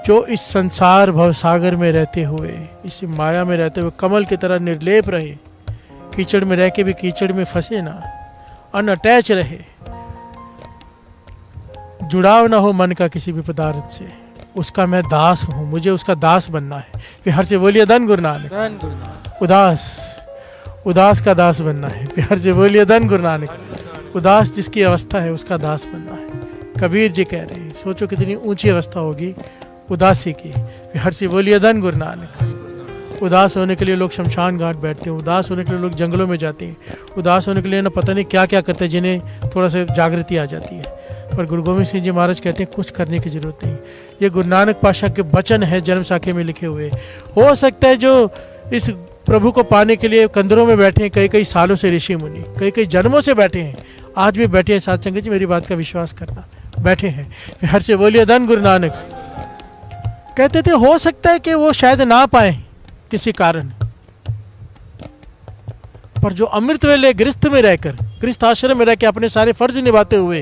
जो इस संसार भव सागर में रहते हुए, इस माया में रहते हुए कमल की तरह निर्लेप रहे, कीचड़ में रह के भी कीचड़ में फंसे ना, अनअटैच रहे, जुड़ाव ना हो मन का किसी भी पदार्थ से, उसका मैं दास हूँ, मुझे उसका दास बनना है। बिहार से बोलिए धन गुरु नानक। धन गुरु नानक। उदास का दास बनना है। बिहार से बोलिए धन गुरु नानक। उदास जिसकी अवस्था है उसका दास बनना है। कबीर जी कह रहे हैं, सोचो कितनी ऊंची अवस्था होगी उदासी की। बिहार से बोलिए धन गुरु नानक। उदास होने के लिए लोग शमशान घाट बैठते हैं, उदास होने के लिए लोग जंगलों में जाते हैं, उदास होने के लिए ना पता नहीं क्या क्या करते हैं, जिन्हें थोड़ा सा जागृति आ जाती है। पर गुरु गोविंद सिंह जी महाराज कहते हैं कुछ करने की जरूरत नहीं। ये गुरु नानक पातशाह के वचन है जन्म साखे में लिखे हुए। हो सकता है जो इस प्रभु को पाने के लिए कंदरों में बैठे हैं, कई कई सालों से ऋषि मुनि, कई कई जन्मों से बैठे हैं, आज भी बैठे हैं साथ संगत जी, मेरी बात का विश्वास करना, बैठे हैं। हर से बोलिए धन गुरु नानक। कहते थे हो सकता है कि वो शायद ना पाए किसी कारण, पर जो अमृत वेले गृहस्थ में रहकर, गृहस्थ आश्रम में रह के अपने सारे फर्ज निभाते हुए,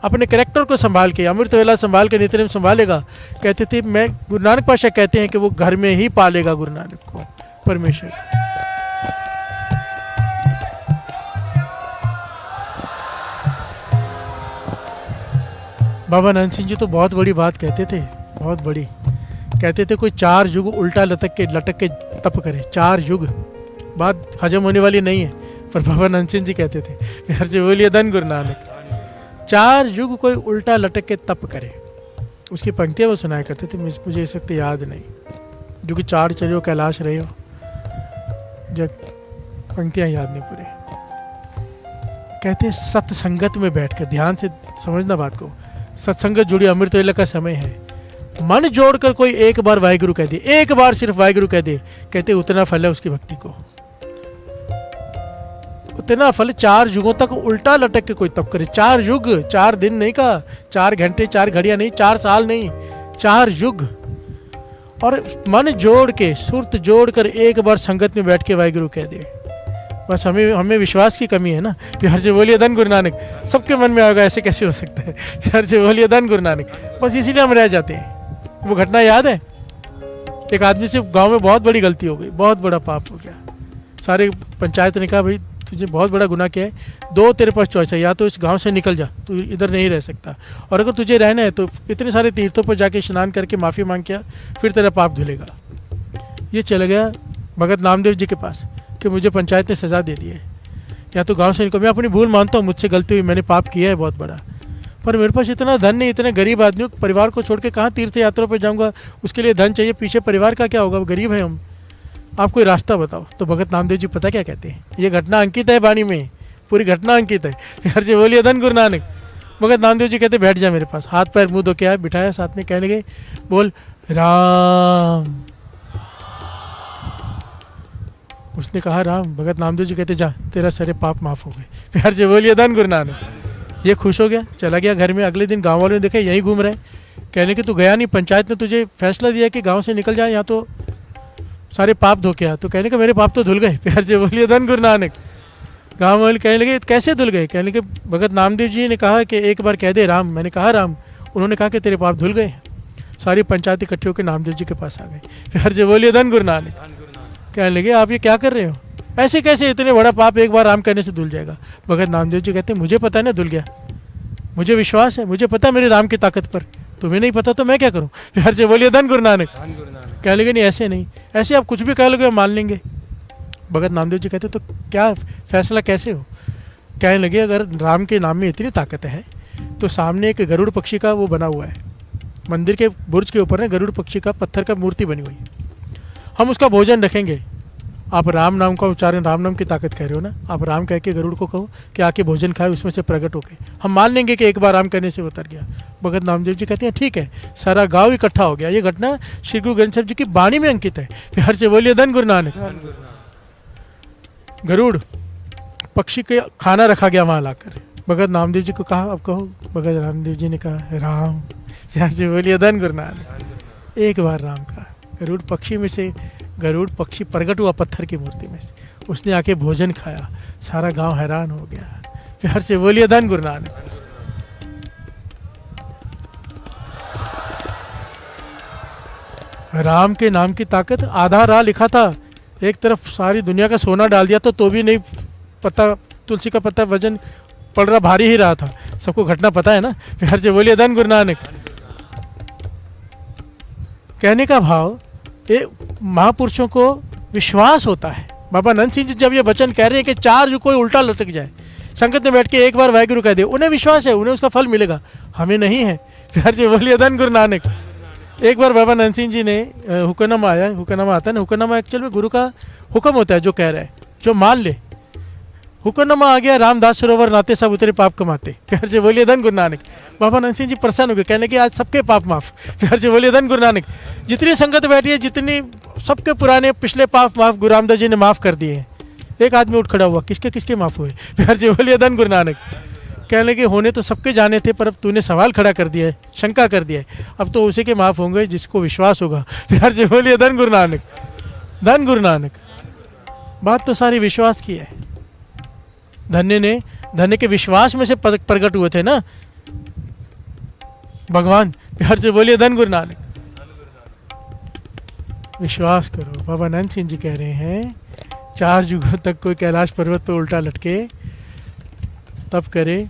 अपने कैरेक्टर को संभाल के, अमृत वेला संभाल के नित्य नेम संभालेगा, कहते थे मैं, गुरु नानक पातशाह कहते हैं कि वो घर में ही पालेगा गुरु नानक को, परमेश्वर को। बाबा नानक सिंह जी तो बहुत बड़ी बात कहते थे, बहुत बड़ी। कहते थे कोई 4 युग उल्टा लटक के तप करे। 4 युग, बात हजम होने वाली नहीं है, पर बाबा नानक सिंह जी कहते थे। फिर से बोलिए धन गुरु नानक। 4 युग कोई उल्टा लटक के तप करे, उसकी पंक्तियाँ वो सुनाया करते थे, मुझे इस वक्त याद नहीं, जो कि 4 चले हो कैलाश रहे हो, जब पंक्तियाँ याद नहीं पूरे। कहते सत्संगत में बैठकर, ध्यान से समझना बात को, सत्संगत जुड़ी अमृत वेला का समय है, मन जोड़कर कोई एक बार वाहिगुरु कह दे, एक बार सिर्फ वाहिगुरु कह दे, कहते उतना फल है उसकी भक्ति को, उतना फल। 4 युगों तक उल्टा लटक के कोई तप करे। 4 युग, 4 दिन नहीं कहा, 4 घंटे, 4 घड़ियां नहीं, 4 साल नहीं, 4 युग। और मन जोड़ के, सुरत जोड़ कर एक बार संगत में बैठ के वाहिगुरु कह दे। बस हमें विश्वास की कमी है ना। बिहार से बोलिए धन गुरु नानक। सबके मन में आएगा ऐसे कैसे हो सकता है। बिहार से बोलिए धन गुरु नानक। बस इसीलिए हम रह जाते हैं। वो घटना याद है, एक आदमी से गांव में बहुत बड़ी गलती हो गई, बहुत बड़ा पाप हो गया। सारे पंचायत ने कहा भाई तुझे बहुत बड़ा गुनाह किया है, 2 तेरे पास चॉइस है, या तो इस गांव से निकल जा, तू इधर नहीं रह सकता, और अगर तुझे रहना है तो इतने सारे तीर्थों पर जाके स्नान करके माफ़ी मांग के, फिर तेरा पाप धुलेगा। ये चला गया भगत नामदेव जी के पास कि मुझे पंचायत ने सज़ा दे दी है, या तो गांव से निकल। मैं अपनी भूल मानता हूँ, मुझसे गलती हुई, मैंने पाप किया है बहुत बड़ा, पर मेरे पास इतना धन नहीं, इतने गरीब आदमी, परिवार को छोड़ के कहाँ तीर्थ यात्रा पर जाऊँगा, उसके लिए धन चाहिए, पीछे परिवार का क्या होगा, गरीब है हम, आप कोई रास्ता बताओ। तो भगत नामदेव जी पता क्या कहते हैं, ये घटना अंकित है वाणी में, पूरी घटना अंकित है। हर से बोलिए धन गुरु नानक। भगत नामदेव जी कहते बैठ जा मेरे पास, हाथ पैर मुँह धो के आए, बिठाया साथ में, कहने लगे बोल राम। उसने कहा राम। भगत नामदेव जी कहते जा, तेरा सारे पाप माफ हो गए। प्यार से बोलिए धन गुरु नानक। ये खुश हो गया, चला गया घर में। अगले दिन गाँव वालों ने देखा यहीं घूम रहे, कहने कि तू गया नहीं, पंचायत ने तुझे फैसला दिया कि गाँव से निकल जाए, या तो सारे पाप धो के आ। तो कहने के मेरे पाप तो धुल गए। प्यार से बोलिए धन गुरु नानक। गाँव वाले कहने लगे कैसे धुल गए, कहने के भगत नामदेव जी ने कहा कि एक बार कह दे राम। मैंने कहा राम, उन्होंने कहा कि तेरे पाप धुल गए। सारी पंचायत इकट्ठे होकर नामदेव जी के पास आ गए। प्यार से बोलिए धन गुरु नानक। कहने लगे आप ये क्या कर रहे हो, ऐसे कैसे इतने बड़ा पाप एक बार राम कहने से धुल जाएगा। भगत नामदेव जी कहते हैं मुझे पता है ना धुल गया, मुझे विश्वास है, मुझे पता है मेरे राम की ताकत पर, तुम्हें नहीं पता तो मैं क्या करूं? प्यार से बोलिए धन गुरु नानक। धन गुरु नानक। कह लगे नहीं ऐसे नहीं, ऐसे आप कुछ भी कह लोगे हम मान लेंगे। भगत नामदेव जी कहते तो क्या फैसला कैसे हो? कहने लगे अगर राम के नाम में इतनी ताकत है तो सामने एक गरुड़ पक्षी का वो बना हुआ है, मंदिर के बुर्ज के ऊपर ना गरुड़ पक्षी का पत्थर का मूर्ति बनी हुई है, हम उसका भोजन रखेंगे। आप राम नाम का उच्चारण, राम नाम की ताकत कह रहे हो ना, आप राम कह के गरुड़ को कहो कि आके भोजन खाए, उसमें से प्रकट होके हम मान लेंगे कि एक बार राम कहने से उतर गया। भगत नामदेव जी कहते हैं ठीक है, सारा गांव इकट्ठा हो गया। ये घटना श्री गुरु ग्रंथ साहिब जी की वाणी में अंकित है। प्यार से बोलिए धन गुरु नानक। धन गुरु नानक। गरुड़ पक्षी के खाना रखा गया वहाँ लाकर। भगत नामदेव जी को कहा अब कहो। भगत रामदेव जी ने कहा राम। प्यार से बोलिए धन गुरु नानक। धन गुरु नानक। एक बार राम कहा। गरुड़ पक्षी में से, गरुड़ पक्षी प्रकट हुआ पत्थर की मूर्ति में से, उसने आके भोजन खाया, सारा गांव हैरान हो गया। प्यार से बोलिए धन गुरु नानक। राम के नाम की ताकत, आधा राह लिखा था, एक तरफ सारी दुनिया का सोना डाल दिया तो भी नहीं पता, तुलसी का पत्ता वजन पड़ रहा, भारी ही रहा था। सबको घटना पता है ना। प्यार से बोलिए धन गुरु नानक। कहने का भाव, ये महापुरुषों को विश्वास होता है। बाबा नंद सिंह जी जब ये वचन कह रहे हैं कि चार जो कोई उल्टा लटक जाए, संगत में बैठ के एक बार वाहिगुरु कह दे, उन्हें विश्वास है, उन्हें उसका फल मिलेगा, हमें नहीं है। प्यार से बोलिए धन गुरु नानक। एक बार बाबा नंद सिंह जी ने हुक्मनामा आया, हुक्मनामा आता है ना, हुक्मनामा एक्चुअल में गुरु का हुक्म होता है, जो कह रहा है, जो मान ले। हुक्मनामा आ गया, रामदास सरोवर नाते सब उतरे पाप कमाते। प्यार से बोलिए धन गुरु नानक। बाबा नंद सिंह जी प्रसन्न हो गए, कहने के आज सबके पाप माफ। प्यार से बोलिए धन गुरु नानक। जितनी संगत बैठी है, जितनी सबके पुराने पिछले पाप माफ गुरु रामदास जी ने माफ कर दिए हैं। एक आदमी उठ खड़ा हुआ, किसके किसके माफ हुए? प्यार से बोलिए धन गुरु नानक। कहने लगे होने तो सबके जाने थे, पर अब तूने सवाल खड़ा कर दिया है, शंका कर दिया है, अब तो उसी के माफ होंगे जिसको विश्वास होगा। प्यार से बोलिए धन गुरु नानक। धन गुरु नानक। बात तो सारी विश्वास की है। धन्य के विश्वास में से प्रकट हुए थे ना भगवान। प्यार से बोलिए धन गुरु नानक। विश्वास करो। बाबा नंद सिंह जी कह रहे हैं 4 युगों तक कोई कैलाश पर्वत पर उल्टा लटके तब करे,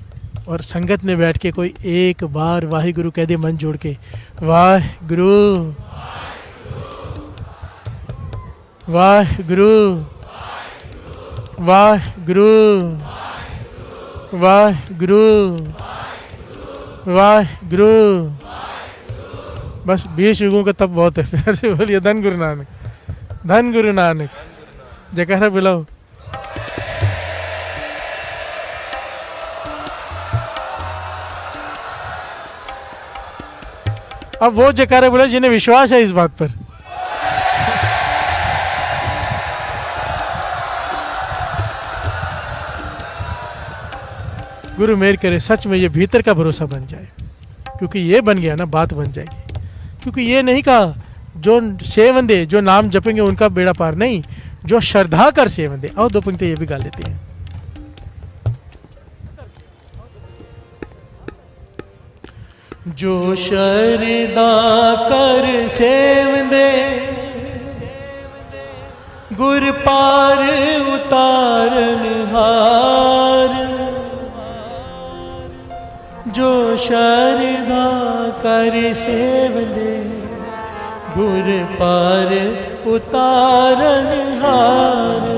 और संगत में बैठ के कोई एक बार वाहिगुरु कह दे मन जोड़ के, वाहिगुरु वाहिगुरु वाहिगुरु वाहिगुरु वाहिगुरु। बस 20 युगों का तब बहुत है। प्यार से बोलिए धन गुरु नानक। धन गुरु नानक। जयकारा बुलाओ। अब वो जयकारा बुलाओ जिन्हें विश्वास है इस बात पर। गुरु मेहर करे सच में ये भीतर का भरोसा बन जाए, क्योंकि ये बन गया ना बात बन जाएगी। क्योंकि ये नहीं कहा जो सेवन दे, जो नाम जपेंगे उनका बेड़ा पार, नहीं, जो श्रद्धा कर सेवन दे। आओ 2 पंक्ति ये भी गा लेते हैं। जो श्रद्धा कर सेवन दे, गुर पार उतारन हार। जो श्रद्धा कर सेवन दे, गुर पार उतारन हार।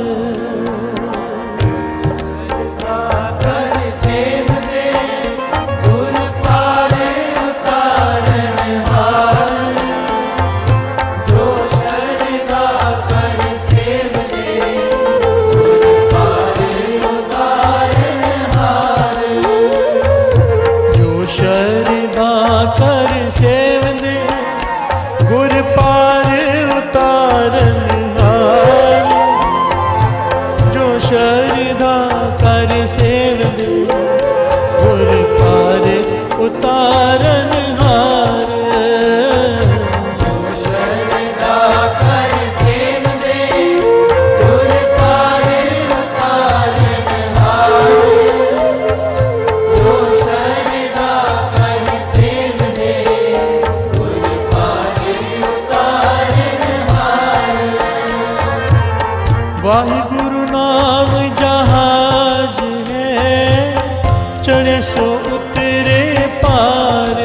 वाहिगुरु नाम जहाज है, चढ़े सो उतरे पार।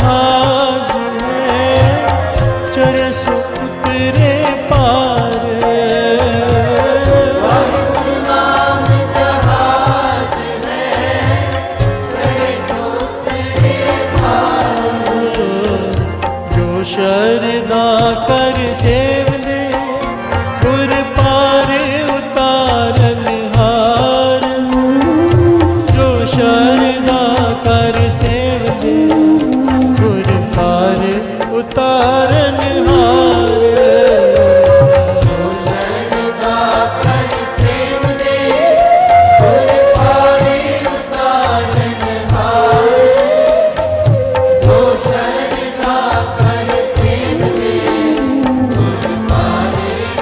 जहाज है, चढ़े सो उतरे पार। वाहिगुरु नाम जहाज है, चढ़े सो उतरे पार। जो शरदा कर सेव दे, गुर पार उतारन हार। जो शरदा कर सेव दे, गुर पार उतारन हार। जो शरदा कर सेव दे, गुर पार उतारन हार। जो शरदा कर सेव दे, गुर पार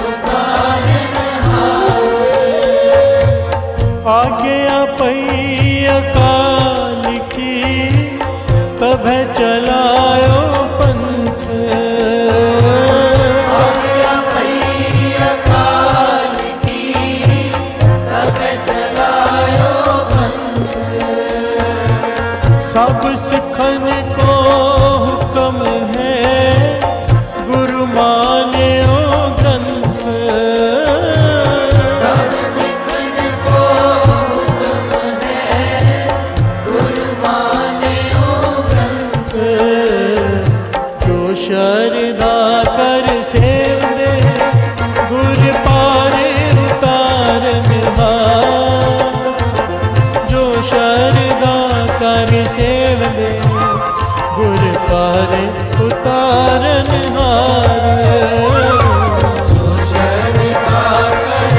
उतारन हार। आज्ञा पई अकाल की, तब चलायो पंथ। आज्ञा पई अकाल की, तब चलायो पंथ। सब सिखन को हुक्म है, गुरु मान्यो ग्रंथ। सब सिखन को हुक्म है, गुरु मान्यो ग्रंथ। जो शरदा कर सेव दे, गुर पार उतारन हार। जो शरदा कर सेव दे, गुर पार उतारन हार। जो शरदा कर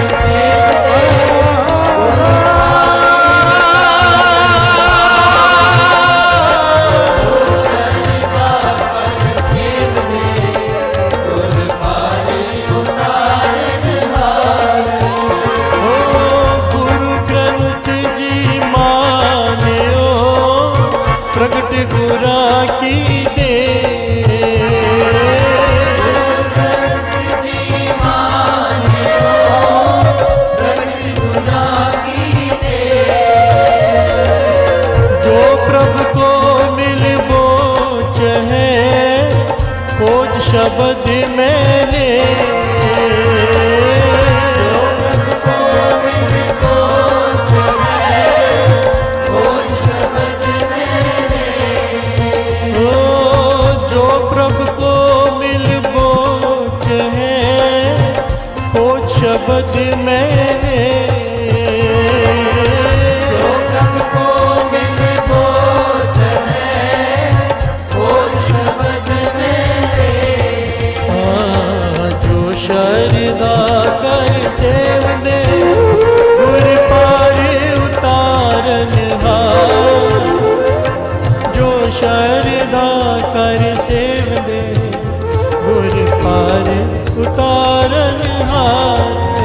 सेव दे, गुर पार उतारन हार। ओ गुरु ग्रंथ जी मान्यो, प्रगट गुरा की दे। ग्रंथ जी मान्यो, प्रगट गुरा की दे। जो प्रभु को मिल बोच है, खोज शब्द मैंने। जो प्रभु को मिल बोच है, खोज शब्द मैंने। जो शरदा कर सेव दे, गुर पार उतारन हार। जो शरदा कर सेव दे, गुर पार उतारन हार।